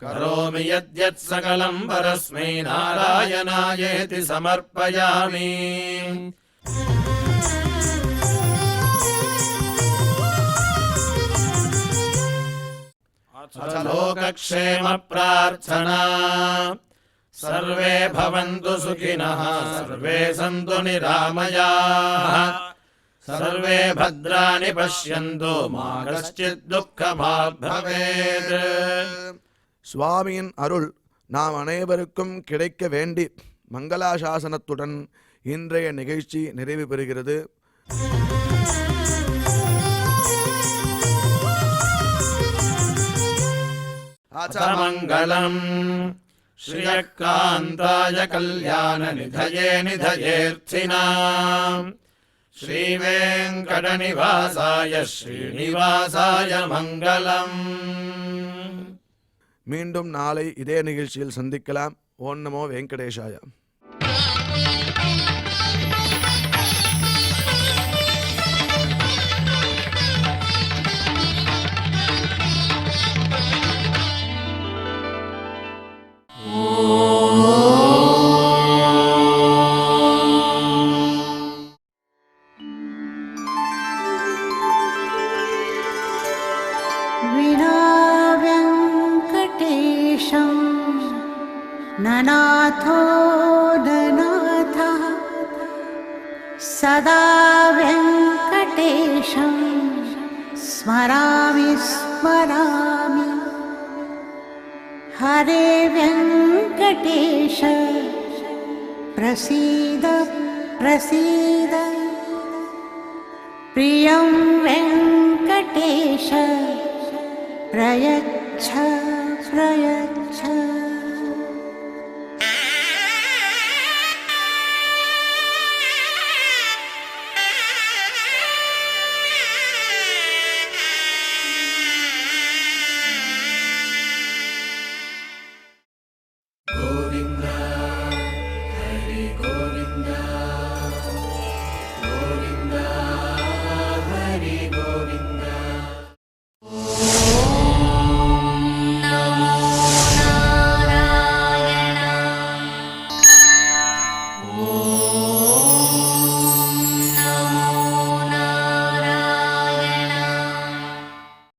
करोमि यद्यत् सकलं परस्मै नारायणायेति समर्पयामि. अथ लोकक्षेम प्रार्थना सर्वे भवन्तु सुखिनः सर्वे सन्तु निरामयाः सर्वे भद्राणि पश्यन्तु मा कश्चित् दुःखभाग् भवेत्. சுவாமியின் அருள் நாம் அனைவருக்கும் கிடைக்க வேண்டி மங்களாசாசனத்துடன் இன்றைய நிகழ்ச்சி நிறைவு பெறுகிறது. மங்களம் श्रियकान्ताय कल्याणनिधये निधयेऽर्थिनाम् श्रीवेङ्कटनिवासाय श्रीनिवासाय मङ्गलम्. மீண்டும் நாளை இதே நிகழ்ச்சியில் சந்திக்கலாம். ஓம் நமோ வெங்கடேஷாய. ननाथो ननाथः सदा वेङ्कटेशं स्मरामि स्मरामि. हरे वेङ्कटेश प्रसीद प्रसीद. प्रियं वेङ्कटेश प्रयच्छ प्रयच्छ.